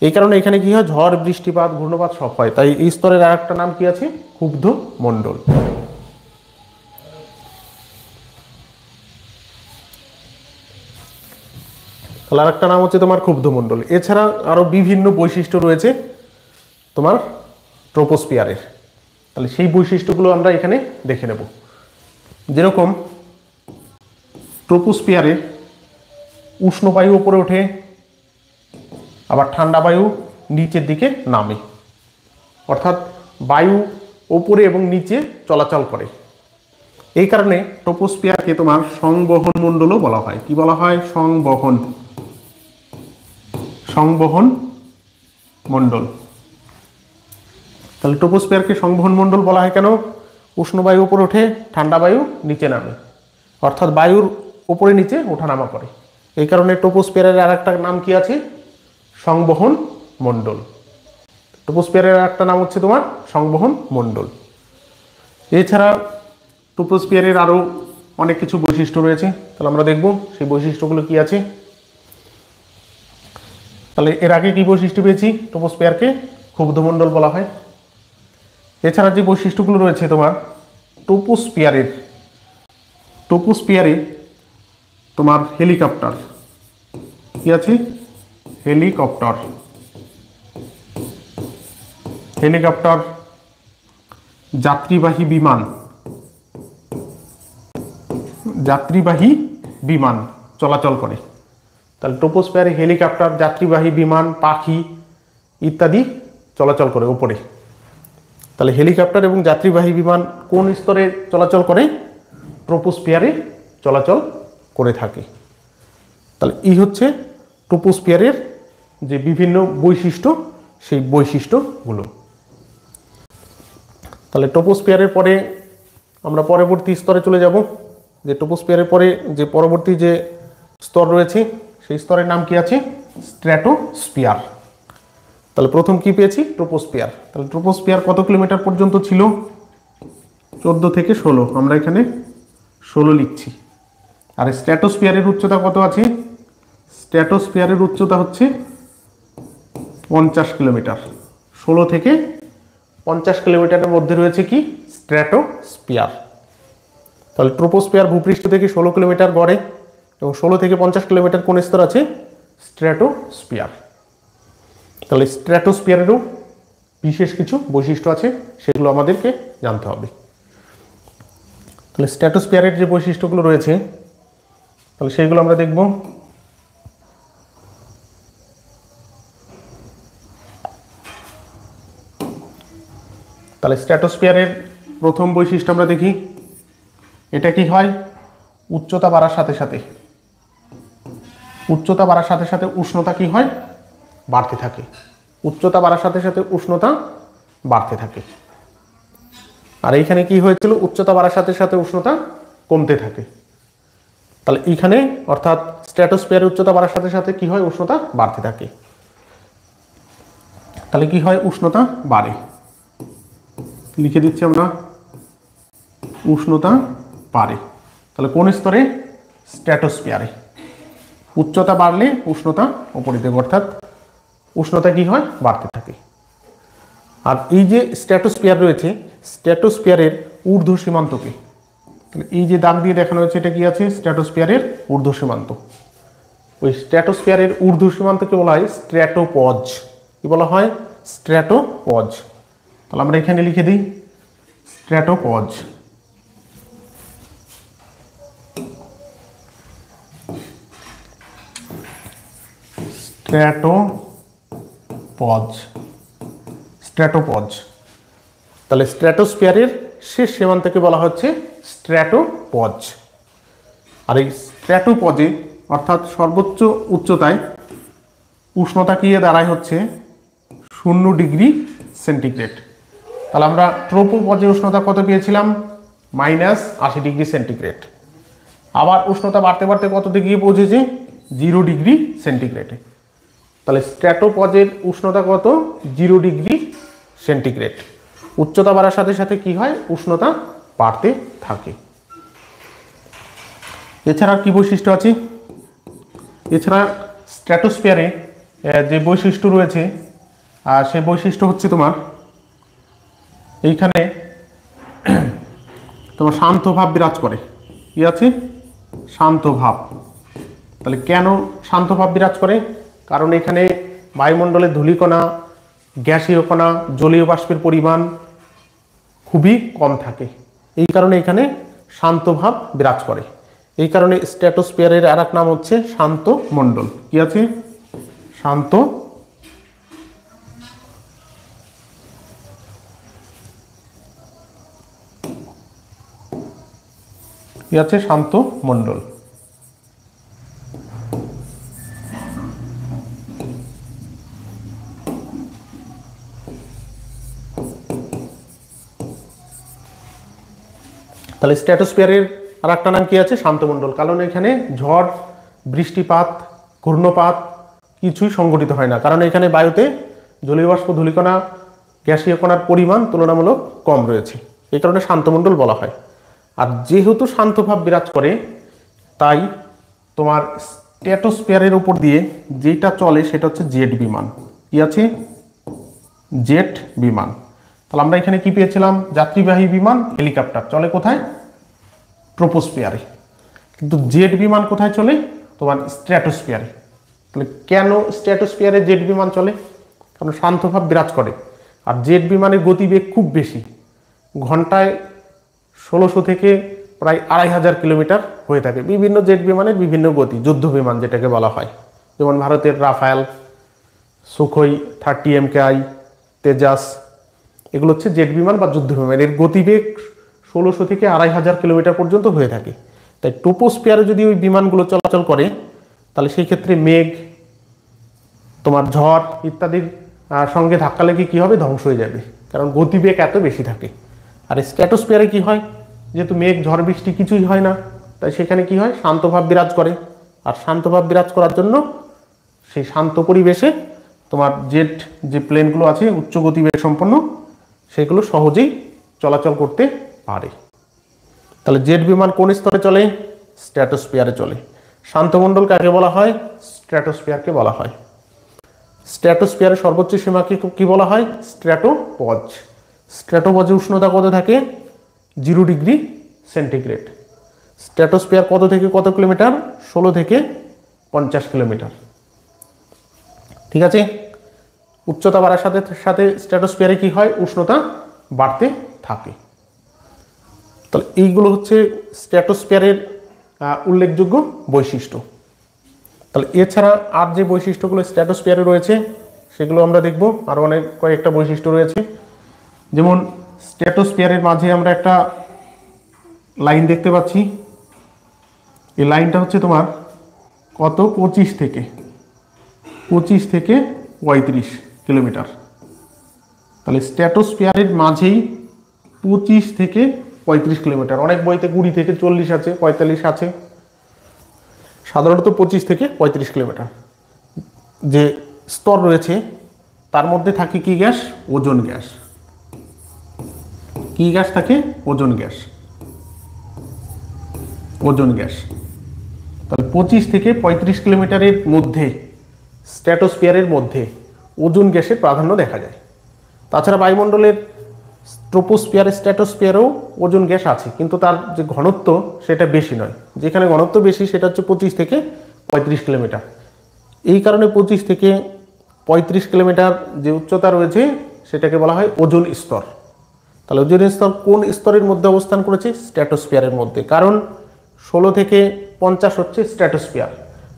এই কারণে এখানে কি হয়, ঝড় বৃষ্টিপাত ঘূর্ণপাত সব হয়। তাই এই স্তরের আর একটা নাম কি আছে, ক্ষুব্ধ মণ্ডল। তাহলে আর একটা নাম হচ্ছে তোমার ক্ষুব্ধ মণ্ডল। এছাড়া আরো বিভিন্ন বৈশিষ্ট্য রয়েছে তোমার ট্রোপোস্ফিয়ারের। তাহলে সেই বৈশিষ্ট্যগুলো আমরা এখানে দেখে নেব। যেরকম ট্রোপোস্ফিয়ারে উষ্ণ বায়ু উপরে ওঠে, আবার ঠান্ডা বায়ু নিচের দিকে নামে, অর্থাৎ বায়ু উপরে এবং নিচে চলাচল করে। এই কারণে ট্রোপোস্ফিয়ারকে তোমার সংবহন মণ্ডলও বলা হয়। কি বলা হয়, সংবহন মণ্ডল। তাহলে ট্রোপোস্ফিয়ারকে সংবহন মণ্ডল বলা হয় কেন, উষ্ণ বায়ু উপরে ওঠে, ঠান্ডা বায়ু নিচে নামে, অর্থাৎ বায়ুর উপরে নিচে ওঠানামা করে। এই কারণে ট্রোপোস্ফিয়ারের আর একটা নাম কি আছে, সংবহন মণ্ডল। ট্রোপোস্ফিয়ারের একটা নাম হচ্ছে তোমার সংবহন মণ্ডল। এছাড়া ট্রোপোস্ফিয়ারের আরো অনেক কিছু বৈশিষ্ট্য রয়েছে, তাহলে আমরা দেখব সেই বৈশিষ্ট্যগুলো কি আছে। তাহলে এর আগে কি বৈশিষ্ট্য পেয়েছি, ট্রোপোস্ফিয়ারকে ক্ষুব্ধ মণ্ডল বলা হয়। এছাড়া যে বৈশিষ্ট্যগুলো রয়েছে তোমার ট্রোপোস্ফিয়ারে তোমার হেলিকপ্টার কি আছে, হেলিকপ্টার, যাত্রীবাহী বিমান চলাচল করে। তাহলে ট্রোপোস্ফিয়ারে হেলিকপ্টার, যাত্রীবাহী বিমান, পাখি ইত্যাদি চলাচল করে উপরে। তাহলে হেলিকপ্টার এবং যাত্রীবাহী বিমান কোন স্তরে চলাচল করে, ট্রোপোস্ফিয়ারে চলাচল করে থাকে। তাহলে এই হচ্ছে ট্রোপোস্ফিয়ারের যে বিভিন্ন বৈশিষ্ট্য, সেই বৈশিষ্ট্যগুলো। তাহলে ট্রোপোস্ফিয়ারের পরে আমরা পরবর্তী স্তরে চলে যাব। যে ট্রোপোস্ফিয়ারের পরে যে পরবর্তী যে স্তর রয়েছে, সেই স্তরের নাম কি আছে, স্ট্র্যাটোস্ফিয়ার। তাহলে প্রথম কি পেয়েছি, ট্রোপোস্ফিয়ার। তাহলে ট্রোপোস্ফিয়ার কত কিলোমিটার পর্যন্ত ছিল, 14 থেকে 16, আমরা এখানে 16 লিখছি। আর স্ট্র্যাটোস্ফিয়ারের উচ্চতা কত আছে, স্ট্র্যাটোস্ফিয়ারের উচ্চতা হচ্ছে 50 কিলোমিটার। 16 থেকে 50 কিলোমিটারের মধ্যে রয়েছে কি, স্ট্র্যাটোস্ফিয়ার। তাহলে ট্রোপোস্ফিয়ার ভূপৃষ্ঠ থেকে 16 কিলোমিটার গড়ে, এবং 16 থেকে 50 কিলোমিটার কোন স্তর আছে, স্ট্র্যাটোস্ফিয়ার। তাহলে স্ট্র্যাটোস্ফিয়ারেরও বিশেষ কিছু বৈশিষ্ট্য আছে, সেগুলো আমাদেরকে জানতে হবে। তাহলে স্ট্র্যাটোস্ফিয়ারের যে বৈশিষ্ট্যগুলো রয়েছে, তাহলে সেইগুলো আমরা দেখব। তাহলে স্ট্র্যাটোস্ফিয়ারের প্রথম বৈশিষ্ট্য আমরা দেখি। এটা কি হয়, উচ্চতা বাড়ার সাথে সাথে উষ্ণতা কি হয়, বাড়তে থাকে। উচ্চতা বাড়ার সাথে সাথে উষ্ণতা বাড়তে থাকে। আর এইখানে কি হয়েছিল, উচ্চতা বাড়ার সাথে সাথে উষ্ণতা কমতে থাকে। তাহলে এইখানে অর্থাৎ স্ট্র্যাটোস্ফিয়ারের উচ্চতা বাড়ার সাথে সাথে কি হয়, উষ্ণতা বাড়তে থাকে। তাহলে কি হয়, উষ্ণতা বাড়ে। লিখে দিচ্ছি আমরা, উষ্ণতা বাড়ে। তাহলে কোন স্তরে, স্ট্র্যাটোস্ফিয়ারে। উচ্চতা বাড়লে উষ্ণতা উপরের দিকে, অর্থাৎ উষ্ণতা কি হয়, বাড়তে থাকে। আর এই যে স্ট্র্যাটোস্ফিয়ার রয়েছে, স্ট্র্যাটোস্ফিয়ারের ঊর্ধ্ব সীমান্তকে, এই যে দাগ দিয়ে দেখানো হয়েছে, এটা কি আছে, স্ট্র্যাটোস্ফিয়ারের ঊর্ধ্ব সীমান্ত। ওই স্ট্র্যাটোস্ফিয়ারের ঊর্ধ্ব সীমান্তকে বলা হয় স্ট্র্যাটোপজ। কি বলা হয়, স্ট্র্যাটোপজ। তাহলে আমরা এখানে লিখে দিই স্ট্র্যাটোপজ। স্ট্র্যাটোপজ। তাহলে স্ট্র্যাটোস্ফিয়ারের শেষ সীমান্তকে বলা হচ্ছে স্ট্র্যাটোপজ। আর এই স্ট্র্যাটোপজে অর্থাৎ সর্বোচ্চ উচ্চতায় উষ্ণতা কি দাঁড়ায় হচ্ছে 0 ডিগ্রি সেন্টিগ্রেড। তাহলে আমরা ট্রোপোপজে উষ্ণতা কত পেয়েছিলাম, -80 ডিগ্রি সেন্টিগ্রেড। আবার উষ্ণতা বাড়তে বাড়তে কত ডিগ্রি পৌঁছেছে, 0 ডিগ্রি সেন্টিগ্রেডে। তাহলে স্ট্র্যাটোপজের উষ্ণতা কত, 0 ডিগ্রি সেন্টিগ্রেড। উচ্চতা বাড়ার সাথে সাথে কি হয়, উষ্ণতা বাড়তে থাকে। এছাড়া কি বৈশিষ্ট্য আছে, এছাড়া স্ট্র্যাটোস্ফিয়ারে যে বৈশিষ্ট্য রয়েছে, সেই বৈশিষ্ট্য হচ্ছে তোমার এইখানে তোমার শান্ত ভাব বিরাজ করে। কি আছে? শান্ত ভাব। তাহলে কেন শান্ত ভাব বিরাজ করে? কারণ এখানে বায়ুমণ্ডলের ধূলিকণা, গ্যাসীয় কণা, জলীয় বাষ্পের পরিমাণ খুবই কম থাকে, এই কারণে এখানে শান্ত ভাব বিরাজ করে। এই কারণে স্ট্র্যাটোস্ফিয়ারের আর এক নাম হচ্ছে শান্ত মণ্ডল। কি আছে? শান্ত কি আছে? শান্ত মণ্ডল। তাহলে স্ট্র্যাটোস্ফিয়ারের আর একটা নাম কি আছে? শান্তমণ্ডল। কারণ এখানে ঝড়, বৃষ্টিপাত, ঘূর্ণপাত কিছুই সংঘটিত হয় না, কারণ এখানে বায়ুতে জলীয় বাষ্প, ধূলিকণা, গ্যাসীয় কণার পরিমাণ তুলনামূলক কম রয়েছে, এই কারণে শান্তমণ্ডল বলা হয়। আর যেহেতু শান্তভাব বিরাজ করে, তাই তোমার স্ট্র্যাটোস্ফিয়ারের উপর দিয়ে যেটা চলে সেটা হচ্ছে জেট বিমান। কি আছে? জেট বিমান। তাহলে আমরা এখানে কি পেয়েছিলাম? যাত্রীবাহী বিমান, হেলিকপ্টার চলে কোথায়? ট্রোপোস্ফিয়ারে। কিন্তু জেট বিমান কোথায় চলে? তোমার স্ট্র্যাটোস্ফিয়ারে। তাহলে কেন স্ট্র্যাটোস্ফিয়ারে জেট বিমান চলে? কারণ শান্তভাব বিরাজ করে। আর জেট বিমানের গতিবেগ খুব বেশি, ঘন্টায় 1600 থেকে প্রায় 2500 কিলোমিটার হয়ে থাকে। বিভিন্ন জেট বিমানের বিভিন্ন গতি, যুদ্ধ বিমান যেটাকে বলা হয়, যেমন ভারতের রাফায়েল, সুখোই 30 MKI, তেজাস, এগুলো হচ্ছে জেট বিমান বা যুদ্ধ বিমান। এর গতিবেগ 1600 থেকে 2500 কিলোমিটার পর্যন্ত হয়ে থাকে। তাই ট্রোপোস্ফিয়ারে যদি ওই বিমানগুলো চলাচল করে, তাহলে সেই ক্ষেত্রে মেঘ, তোমার ঝড় ইত্যাদির সঙ্গে ধাক্কা লেগে কি হবে? ধ্বংস হয়ে যাবে, কারণ গতিবেগ এত বেশি থাকে। আর স্ট্র্যাটোস্ফিয়ারে কি হয়? যেহেতু মেঘ, ঝড়, বৃষ্টি কিছুই হয় না, তাই সেখানে কি হয়? শান্তভাব বিরাজ করে। আর শান্তভাব বিরাজ করার জন্য সেই শান্ত পরিবেশে তোমার জেট যে প্লেনগুলো আছে উচ্চ গতিবেগ সম্পন্ন, সেগুলো সহজেই চলাচল করতে পারে। তাহলে জেট বিমান কোন স্তরে চলে? স্ট্র্যাটোস্ফিয়ারে চলে। শান্তমণ্ডল কাকে বলা হয়? স্ট্র্যাটোস্ফিয়ারকে বলা হয়। স্ট্র্যাটোস্ফিয়ারের সর্বোচ্চ সীমাকে কি বলা হয়? স্ট্র্যাটোপজ। স্ট্র্যাটোপজে উষ্ণতা কত থাকে? 0 ডিগ্রি সেন্টিগ্রেড। স্ট্র্যাটোস্ফিয়ার কত থেকে কত কিলোমিটার? 16 থেকে 50 কিলোমিটার। ঠিক আছে? উচ্চতা বাড়ার সাথে সাথে স্ট্র্যাটোস্ফিয়ারে কি হয়? উষ্ণতা বাড়তে থাকে। তাহলে এইগুলো হচ্ছে স্ট্র্যাটোস্ফিয়ারের উল্লেখযোগ্য বৈশিষ্ট্য। তাহলে এছাড়া আর যে বৈশিষ্ট্যগুলো স্ট্র্যাটোস্ফিয়ারে রয়েছে সেগুলো আমরা দেখব। আরও অনেক কয়েকটা বৈশিষ্ট্য রয়েছে, যেমন স্ট্র্যাটোস্ফিয়ারের মাঝে আমরা একটা লাইন দেখতে পাচ্ছি। এই লাইনটা হচ্ছে তোমার কত? 25 থেকে 35 কিলোমিটার। তাহলে স্ট্র্যাটোস্ফিয়ারের মাঝেই 25 থেকে 35 কিলোমিটার। অনেক বইতে 20 থেকে 40 আছে, 45 আছে, সাধারণত 25 থেকে 35 কিলোমিটার যে স্তর রয়েছে, তার মধ্যে থাকে কি গ্যাস? Ozone gas. কি গ্যাস থাকে? Ozone gas. Ozone gas. তাহলে 25 থেকে 35 কিলোমিটারের মধ্যে, স্ট্র্যাটোস্ফিয়ারের মধ্যে ওজোন গ্যাসের প্রাধান্য দেখা যায়। তাছাড়া বায়ুমণ্ডলের ট্রোপোস্ফিয়ার, স্ট্র্যাটোস্ফিয়ারেও ওজোন গ্যাস আছে, কিন্তু তার যে ঘনত্ব সেটা বেশি নয়। যেখানে ঘনত্ব বেশি সেটা হচ্ছে 25 থেকে 35 কিলোমিটার। এই কারণে 25 থেকে 35 কিলোমিটার যে উচ্চতা রয়েছে সেটাকে বলা হয় ওজোন স্তর। তাহলে ওজোন স্তর কোন স্তরের মধ্যে অবস্থান করেছে? স্ট্র্যাটোস্ফিয়ারের মধ্যে। কারণ 16 থেকে 50 হচ্ছে স্ট্র্যাটোস্ফিয়ার,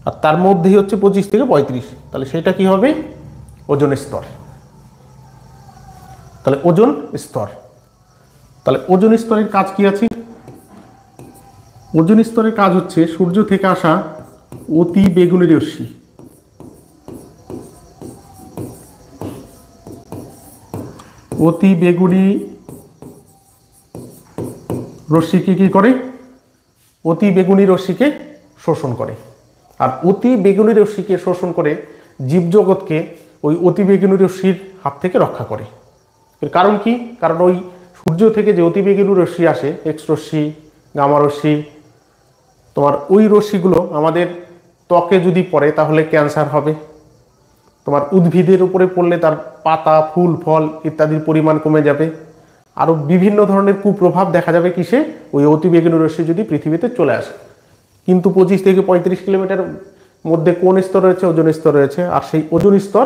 আর তার মধ্যেই হচ্ছে 25 থেকে 35। তাহলে সেটা কি হবে? ওজোন স্তর। তাহলে ওজোন স্তর। তাহলে ওজোন স্তরের কাজ কি আছে? ওজোন স্তরের কাজ হচ্ছে সূর্য থেকে আসা অতি বেগুনি রশ্মি, অতি বেগুনি রশ্মিকে কি করে? অতি বেগুনি রশ্মিকে শোষণ করে। আর অতি বেগুনি রশ্মিকে শোষণ করে জীবজগৎকে ওই অতি বেগুনি রশ্মির হাত থেকে রক্ষা করে। এর কারণ কি? কারণ ওই সূর্য থেকে যে অতি বেগুনি রশ্মি আসে, এক্স রশ্মি, গামা রশ্মি, তোমার ওই রশ্মিগুলো আমাদের ত্বকে যদি পড়ে তাহলে ক্যান্সার হবে, তোমার উদ্ভিদের উপরে পড়লে তার পাতা, ফুল, ফল ইত্যাদির পরিমাণ কমে যাবে। আরও বিভিন্ন ধরনের কুপ্রভাব দেখা যাবে কিসে, ওই অতিবেগুনি রশ্মি যদি পৃথিবীতে চলে আসে। কিন্তু 25 থেকে 35 কিলোমিটার মধ্যে কোন স্তর রয়েছে? ওজোন স্তর রয়েছে। আর সেই ওজোন স্তর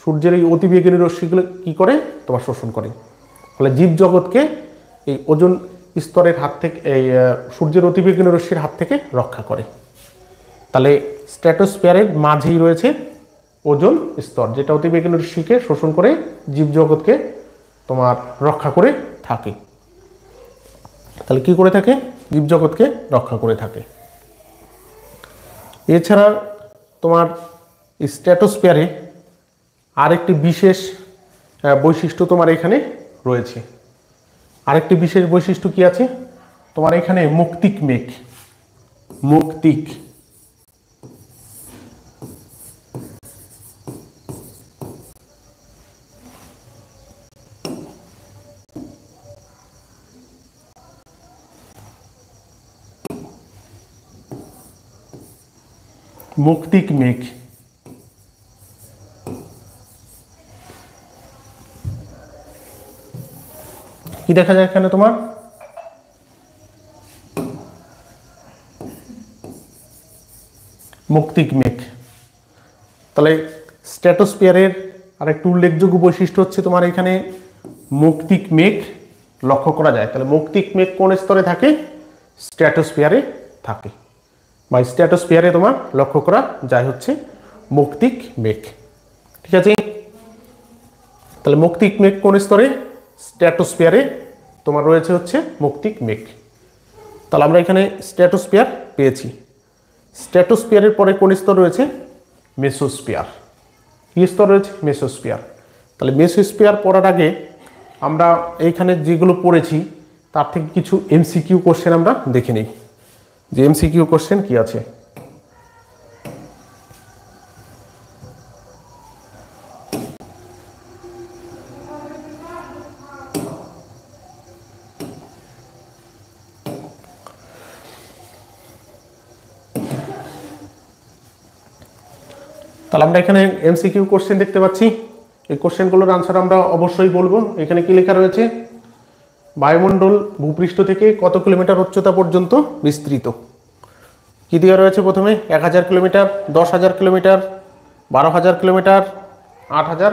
সূর্যের এই অতিবেগুনি রশ্মিগুলো কি করে? তোমার শোষণ করে। ফলে জীবজগৎকে এই ওজোন স্তরের হাত থেকে, এই সূর্যের অতিবেগুনি রশ্মির হাত থেকে রক্ষা করে। তাহলে স্ট্র্যাটোস্ফিয়ারের মাঝেই রয়েছে ওজোন স্তর, যেটা অতিবেগুনি রশ্মিকে শোষণ করে জীবজগৎকে তোমার রক্ষা করে থাকে। তাহলে কি করে থাকে? জীবজগৎকে রক্ষা করে থাকে। এছাড়া তোমার স্ট্র্যাটোস্ফিয়ারে আরেকটি বিশেষ বৈশিষ্ট্য তোমার এখানে রয়েছে। আরেকটি বিশেষ বৈশিষ্ট্য কি আছে? তোমার এখানে মুক্তিক মেঘ, মুক্তিক মুক্তিক মেঘ কি দেখা যায় এখানে তোমার? মুক্তিক মেঘ। তাহলে স্ট্র্যাটোস্ফিয়ারের আরেকটি উল্লেখযোগ্য বৈশিষ্ট্য হচ্ছে তোমার এখানে মুক্তিক মেঘ লক্ষ্য করা যায়। তাহলে মুক্তিক মেঘ কোন স্তরে থাকে? স্ট্র্যাটোস্ফিয়ারে থাকে, বা স্ট্র্যাটোস্ফিয়ারে তোমার লক্ষ্য করা যায় হচ্ছে মুক্তিক মেঘ। ঠিক আছে? তাহলে মুক্তিক মেঘ কোন স্তরে? স্ট্র্যাটোস্ফিয়ারে তোমার রয়েছে হচ্ছে মুক্তিক মেঘ। তাহলে আমরা এখানে স্ট্র্যাটোস্ফিয়ার পেয়েছি। স্ট্র্যাটোস্ফিয়ারের পরে কোন স্তর রয়েছে? মেসোস্ফিয়ার। কি স্তর রয়েছে? মেসোস্ফিয়ার। তাহলে মেসোস্ফিয়ার পড়ার আগে আমরা এইখানে যেগুলো পড়েছি তার থেকে কিছু এমসিকিউ কোশ্চেন আমরা দেখে নিই, যে এমসিকিউ কোশ্চেন কি আছে। তাহলে আমরা এখানে এমসিকিউ কোশ্চেন দেখতে পাচ্ছি। এই কোশ্চেনগুলোর আনসার আমরা অবশ্যই বলবো। এখানে কি লেখা রয়েছে? বায়ুমণ্ডল ভূপৃষ্ঠ থেকে কত কিলোমিটার উচ্চতা পর্যন্ত বিস্তৃত? কি দেওয়া রয়েছে? প্রথমে 1000 কিলোমিটার, 10,000 কিলোমিটার, 12,000 কিলোমিটার, 8,000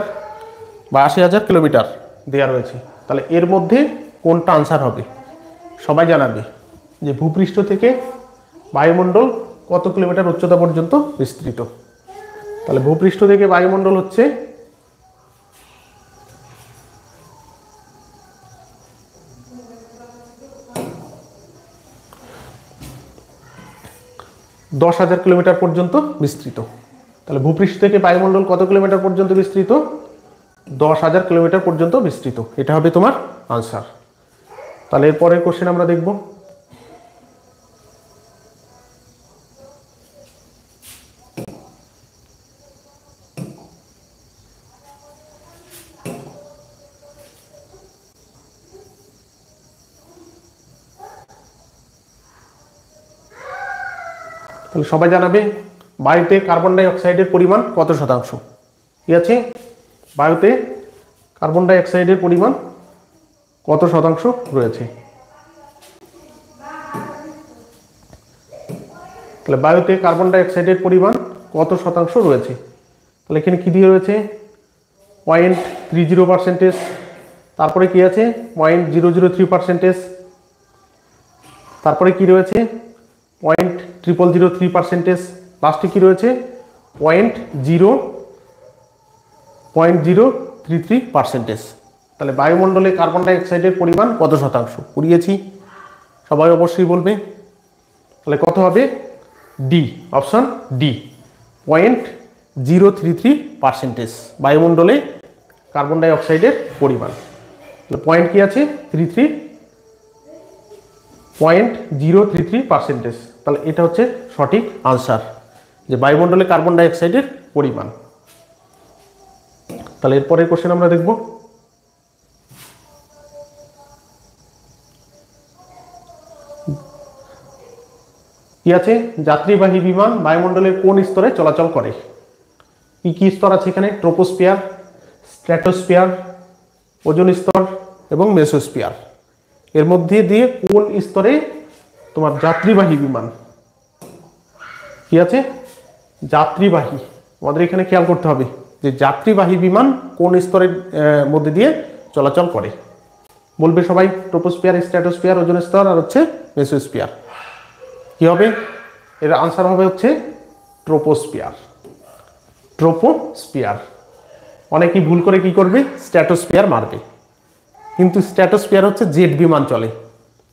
বা 80,000 কিলোমিটার দেওয়া রয়েছে। তাহলে এর মধ্যে কোনটা আনসার হবে? সবাই জানাবে যে ভূপৃষ্ঠ থেকে বায়ুমণ্ডল কত কিলোমিটার উচ্চতা পর্যন্ত বিস্তৃত। তাহলে ভূপৃষ্ঠ থেকে বায়ুমণ্ডল হচ্ছে 10,000 কিলোমিটার পর্যন্ত বিস্তৃত। তাহলে ভূপৃষ্ঠ থেকে বায়ুমণ্ডল কত কিলোমিটার পর্যন্ত বিস্তৃত? 10,000 কিলোমিটার পর্যন্ত বিস্তৃত। এটা হবে তোমার আনসার। তাহলে এরপরের কোশ্চেন আমরা দেখব। তাহলে সবাই জানাবে বায়ুতে কার্বন ডাই অক্সাইডের পরিমাণ কত শতাংশ? কি আছে? বায়ুতে কার্বন ডাই অক্সাইডের পরিমাণ কত শতাংশ রয়েছে? তাহলে বায়ুতে কার্বন ডাই অক্সাইডের পরিমাণ কত শতাংশ রয়েছে? তাহলে এখানে কি দিয়ে রয়েছে? 0.30%। তারপরে কি আছে? 0.003%। তারপরে কি রয়েছে? 0.0003%। লাস্টে কি রয়েছে? 0.033%। তাহলে বায়ুমণ্ডলে কার্বন ডাই অক্সাইডের পরিমাণ কত শতাংশ? কুড়িয়েছি, সবাই অবশ্যই বলবে। তাহলে কত হবে? ডি, অপশন ডি, 0.033% বায়ুমণ্ডলে কার্বন ডাই অক্সাইডের পরিমাণ। পয়েন্ট কি আছে? 0.033%। তাহলে এটা হচ্ছে সঠিক আনসার, যে বায়ুমণ্ডলে কার্বন ডাই অক্সাইডের পরিমাণ। তাহলে এরপরের কোশ্চেন আমরা দেখব। কি আছে? যাত্রীবাহী বিমান বায়ুমণ্ডলের কোন স্তরে চলাচল করে? কি কি স্তর আছে এখানে? ট্রোপোস্ফিয়ার, স্ট্র্যাটোস্ফিয়ার, ওজোন স্তর এবং মেসোস্ফিয়ার। এর মধ্যে দিয়ে কোন স্তরে তোমার যাত্রীবাহী বিমান কি আছে? যাত্রীবাহী, আমাদের এখানে খেয়াল করতে হবে যে যাত্রীবাহী বিমান কোন স্তরের মধ্যে দিয়ে চলাচল করে। বলবে সবাই ট্রোপোস্ফিয়ার, স্ট্র্যাটোস্ফিয়ার, ওজোন স্তর আর হচ্ছে মেসোস্ফিয়ার। কি হবে? এর আনসার হবে হচ্ছে ট্রোপোস্ফিয়ার। ট্রোপোস্ফিয়ার। অনেকেই ভুল করে কি করবে? স্ট্র্যাটোস্ফিয়ার মারবে, কিন্তু স্ট্র্যাটোস্ফিয়ার হচ্ছে জেট বিমান চলে,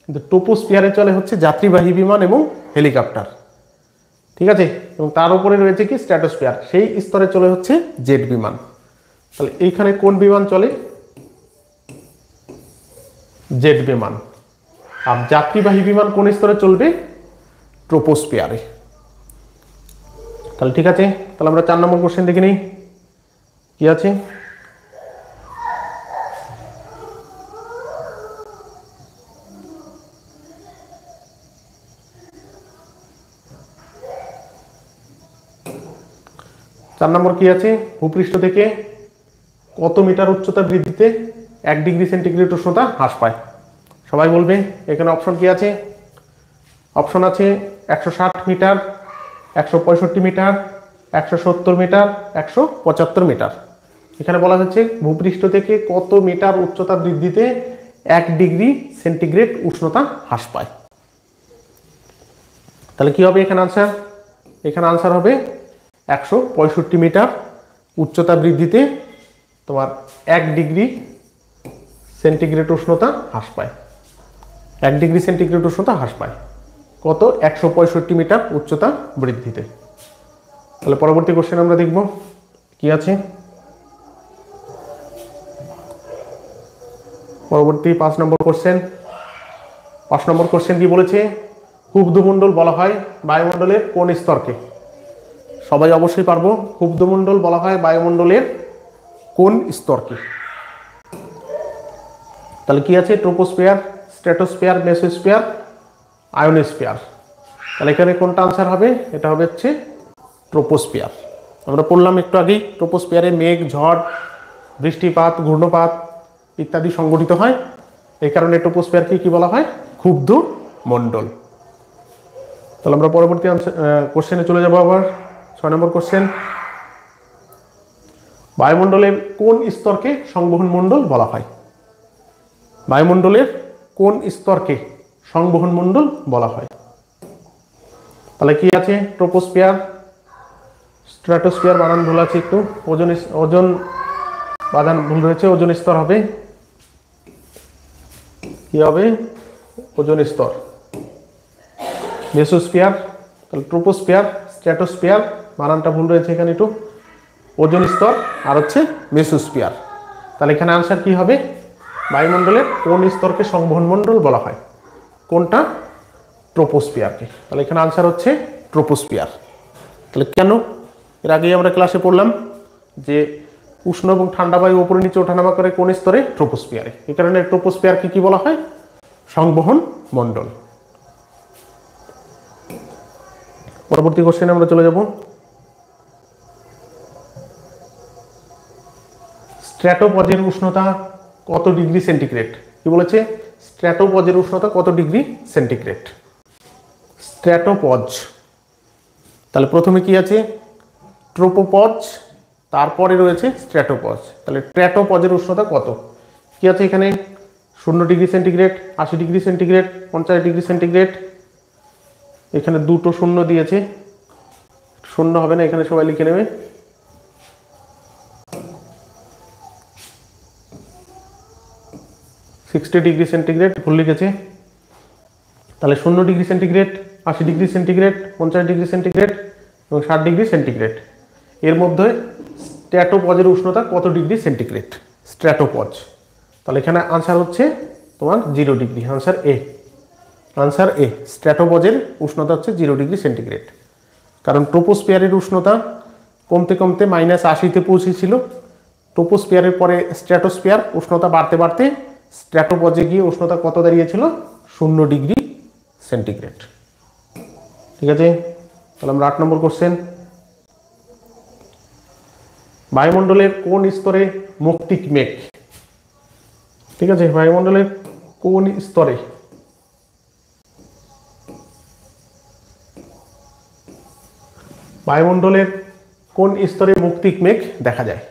কিন্তু ট্রোপোস্ফিয়ারে চলে হচ্ছে যাত্রীবাহী বিমান এবং হেলিকপ্টার। ঠিক আছে, এবং তার উপরে রয়েছে কি? স্ট্র্যাটোস্ফিয়ার, সেই স্তরে চলে হচ্ছে জেট বিমান। তাহলে এইখানে কোন বিমান চলে? জেট বিমান। আর যাত্রীবাহী বিমান কোন স্তরে চলবে? ট্রোপোস্ফিয়ারে। তাহলে ঠিক আছে, তাহলে আমরা 4 নম্বর কোশ্চেন দেখে নিই কি আছে। চার নম্বর কি আছে? ভূপৃষ্ঠ থেকে কত মিটার উচ্চতা বৃদ্ধিতে 1 ডিগ্রি সেন্টিগ্রেড উষ্ণতা হ্রাস পায়? সবাই বলবে। এখানে অপশন কি আছে? অপশন আছে 160 মিটার, 165 মিটার, 170 মিটার, 175 মিটার। এখানে বলা হচ্ছে ভূপৃষ্ঠ থেকে কত মিটার উচ্চতা বৃদ্ধিতে 1 ডিগ্রি সেন্টিগ্রেড উষ্ণতা হ্রাস পায়। তাহলে কি হবে এখানে আনসার? এখানে আনসার হবে 165 মিটার উচ্চতা বৃদ্ধিতে তোমার 1 ডিগ্রি সেন্টিগ্রেড উষ্ণতা হ্রাস পায়। 1 ডিগ্রি সেন্টিগ্রেড উষ্ণতা হ্রাস পায় কত? 165 মিটার উচ্চতা বৃদ্ধিতে। তাহলে পরবর্তী কোশ্চেন আমরা দেখব কি আছে। পরবর্তী 5 নম্বর কোশ্চেন। 5 নম্বর কোশ্চেন কি বলেছে? হুব্ধমণ্ডল বলা হয় বায়ুমণ্ডলের কোন স্তরকে? সবাই অবশ্যই পারবো। হুব্ধমণ্ডল বলা হয় বায়ুমণ্ডলের কোন স্তরকে? তাহলে কি আছে? Troposphere, stratosphere, mesosphere, ionosphere. তাহলে এখানে কোনটা আনসার হবে? এটা হবে হচ্ছে ট্রোপোস্ফিয়ার। আমরা পড়লাম একটু আগেই, ট্রোপোস্ফিয়ারে মেঘ, ঝড়, বৃষ্টিপাত, ঘূর্ণপাত ইত্যাদি সংঘটিত হয়। এই কারণে ট্রোপোস্ফিয়ারকে কি বলা হয়? ক্ষুব্ধ মণ্ডল। তাহলে আমরা পরবর্তী কোশ্চেনে চলে যাব আবার। 6 নম্বর কোশ্চেন। বায়ুমণ্ডলের কোন স্তরকে সংবহন মণ্ডল বলা হয়? বায়ুমণ্ডলের কোন স্তরকে সংবহন মণ্ডল বলা হয়? তাহলে কি আছে? ট্রোপোস্ফিয়ার, স্ট্র্যাটোস্ফিয়ার বানান ভুল আছে একটু, ওজন বানান ভুল রয়েছে, ওজন স্তর হবে। কি হবে? ওজন স্তর। মেসোস্ফিয়ার, তাহলে ট্রোপোস্ফিয়ার, স্ট্র্যাটোস্ফিয়ার বানানটা ভুল রয়েছে এখানে একটু, ওজন স্তর আর হচ্ছে মেসোস্ফিয়ার। তাহলে এখানে আনসার কি হবে? বায়ুমণ্ডলের কোন স্তরকে সংবহন মণ্ডল বলা হয়? কোনটা? ট্রোপোস্ফিয়ারকে। তাহলে এখানে আনসার হচ্ছে ট্রোপোস্ফিয়ার। তাহলে কেন? এর আগেই আমরা ক্লাসে পড়লাম যে উষ্ণ এবং ঠান্ডা বায়ু উপরে নিচে ওঠানামা করে কোন স্তরে? ট্রোপোস্ফিয়ারে। এই কারণে ট্রোপোস্ফিয়ারকে কি বলা হয়? সংবহন মণ্ডল। পরবর্তী কোশ্চেনে আমরা চলে যাব। স্ট্র্যাটোপজের উষ্ণতা কত ডিগ্রি সেন্টিগ্রেড? কি বলেছে? স্ট্র্যাটোপজের উষ্ণতা কত ডিগ্রি সেন্টিগ্রেড? স্ট্র্যাটোপজ। তাহলে প্রথমে কি আছে? ট্রোপোপজ, তারপরে রয়েছে স্ট্র্যাটোপজ। তাহলে স্ট্র্যাটোপজের উষ্ণতা কত? কি আছে এখানে? 0 degree centigrade, 80 degree centigrade, 50 degree centigrade. এখানে দুটো শূন্য দিয়েছে, শূন্য হবে না, এখানে সবাই লিখে নেবে। ডিগ্রি সেন্টিগ্রেড ভুল লিখেছে। তাহলে 0 degree centigrade, 80 degree centigrade, 50 degree centigrade এবং 60 ডিগ্রি সেন্টিগ্রেড, এর মধ্যে স্ট্র্যাটোপজের উষ্ণতা কত ডিগ্রি সেন্টিগ্রেড? স্ট্র্যাটোপজ। তাহলে এখানে আনসার হচ্ছে তোমার 0 ডিগ্রি। আনসার এ। আনসার এ। স্ট্র্যাটোপজের উষ্ণতা হচ্ছে 0 ডিগ্রি সেন্টিগ্রেড। কারণ ট্রোপোস্ফিয়ারের উষ্ণতা কমতে কমতে -80-তে পৌঁছেছিল। ট্রোপোস্ফিয়ারের পরে স্ট্র্যাটোস্ফিয়ার, উষ্ণতা বাড়তে বাড়তে স্ট্র্যাটোপজে গিয়ে উষ্ণতা কত দাঁড়িয়েছিল? 0 ডিগ্রি সেন্টিগ্রেড। ঠিক আছে, তাহলে আমরা 8 নম্বর কোশ্চেন। বায়ুমণ্ডলের কোন স্তরে মুক্তিক মেঘ? ঠিক আছে, বায়ুমণ্ডলের কোন স্তরে বায়ুমণ্ডলের কোন স্তরে মুক্তিক মেঘ দেখা যায়?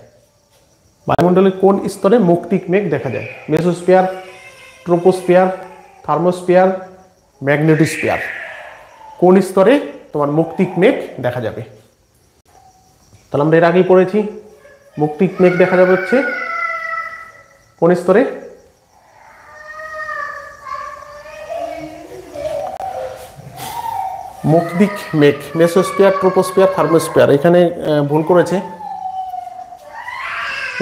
বায়ুমণ্ডলের কোন স্তরে মুক্তিক মেঘ দেখা যায়? Mesosphere, troposphere, thermosphere, magnetosphere. কোন স্তরে তোমার মুক্তিক মেঘ দেখা যাবে? তাহলে আমরা এর আগেই পড়েছি মুক্তিক মেঘ দেখা যাবে হচ্ছে কোন স্তরে? মুক্তিক মেঘ মেসোস্ফিয়ার, ট্রোপোস্ফিয়ার, থার্মোস্ফিয়ার। এখানে ভুল করেছে,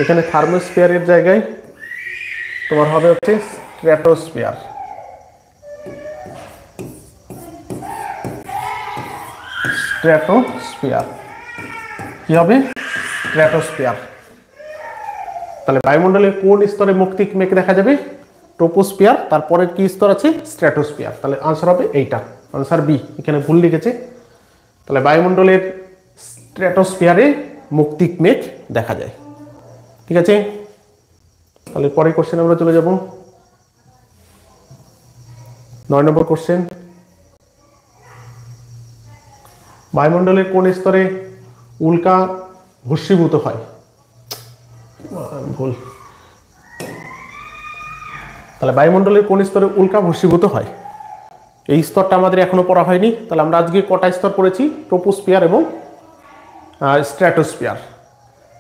এখানে থার্মোস্ফিয়ারের জায়গায় তোমার হবে হচ্ছে স্ট্র্যাটোস্ফিয়ার। স্ট্র্যাটোস্ফিয়ার কি হবে? স্ট্র্যাটোস্ফিয়ার। তাহলে বায়ুমণ্ডলের কোন স্তরে মুক্তিক মেঘ দেখা যাবে? ট্রোপোস্ফিয়ার, তারপরের কি স্তর আছে? স্ট্র্যাটোস্ফিয়ার। তাহলে আনসার হবে এইটা, আনসার বি। এখানে ভুল লিখেছে। তাহলে বায়ুমণ্ডলের স্ট্র্যাটোস্ফিয়ারে মুক্তিক মেঘ দেখা যায়। ঠিক আছে, তাহলে পরের কোশ্চেন আমরা চলে যাব। 9 নম্বর কোশ্চেন, বায়ুমণ্ডলের কোন স্তরে উল্কা ভস্মীভূত হয়? ভুল। তাহলে বায়ুমণ্ডলের কোন স্তরে উল্কা ভস্মীভূত হয়? এই স্তরটা আমাদের এখনো পড়া হয়নি। তাহলে আমরা আজকে কটা স্তর পড়েছি? ট্রোপোস্ফিয়ার এবং স্ট্র্যাটোস্ফিয়ার।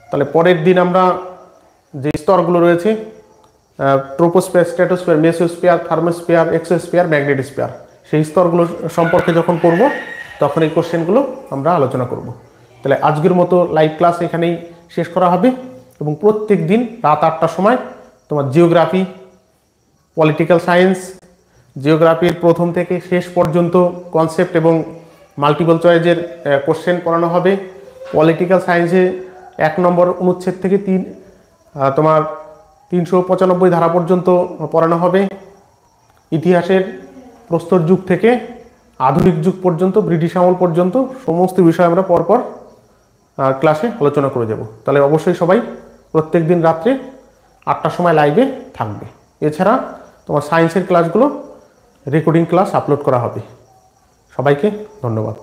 তাহলে পরের দিন আমরা যে স্তরগুলো রয়েছে troposphere, stratosphere, mesosphere, thermosphere, exosphere, magnetosphere, সেই স্তরগুলো সম্পর্কে যখন পড়ব তখন এই কোশ্চেনগুলো আমরা আলোচনা করব। তাহলে আজকের মতো লাইভ ক্লাস এখানেই শেষ করা হবে এবং প্রত্যেক দিন রাত 8টার সময় তোমার জিওগ্রাফি, পলিটিক্যাল সায়েন্স, জিওগ্রাফির প্রথম থেকে শেষ পর্যন্ত কনসেপ্ট এবং মাল্টিপল চয়েসের কোশ্চেন পড়ানো হবে। পলিটিক্যাল সায়েন্সে 1 নম্বর অনুচ্ছেদ থেকে তোমার 395 ধারা পর্যন্ত পড়ানো হবে। ইতিহাসের প্রস্তর যুগ থেকে আধুনিক যুগ পর্যন্ত, ব্রিটিশ আমল পর্যন্ত সমস্ত বিষয় আমরা পরপর ক্লাসে আলোচনা করে যাব। তাহলে অবশ্যই সবাই প্রত্যেক দিন রাত্রে 8টার সময় লাইভে থাকবে। এছাড়া তোমার সায়েন্সের ক্লাসগুলো রেকর্ডিং ক্লাস আপলোড করা হবে। সবাইকে ধন্যবাদ।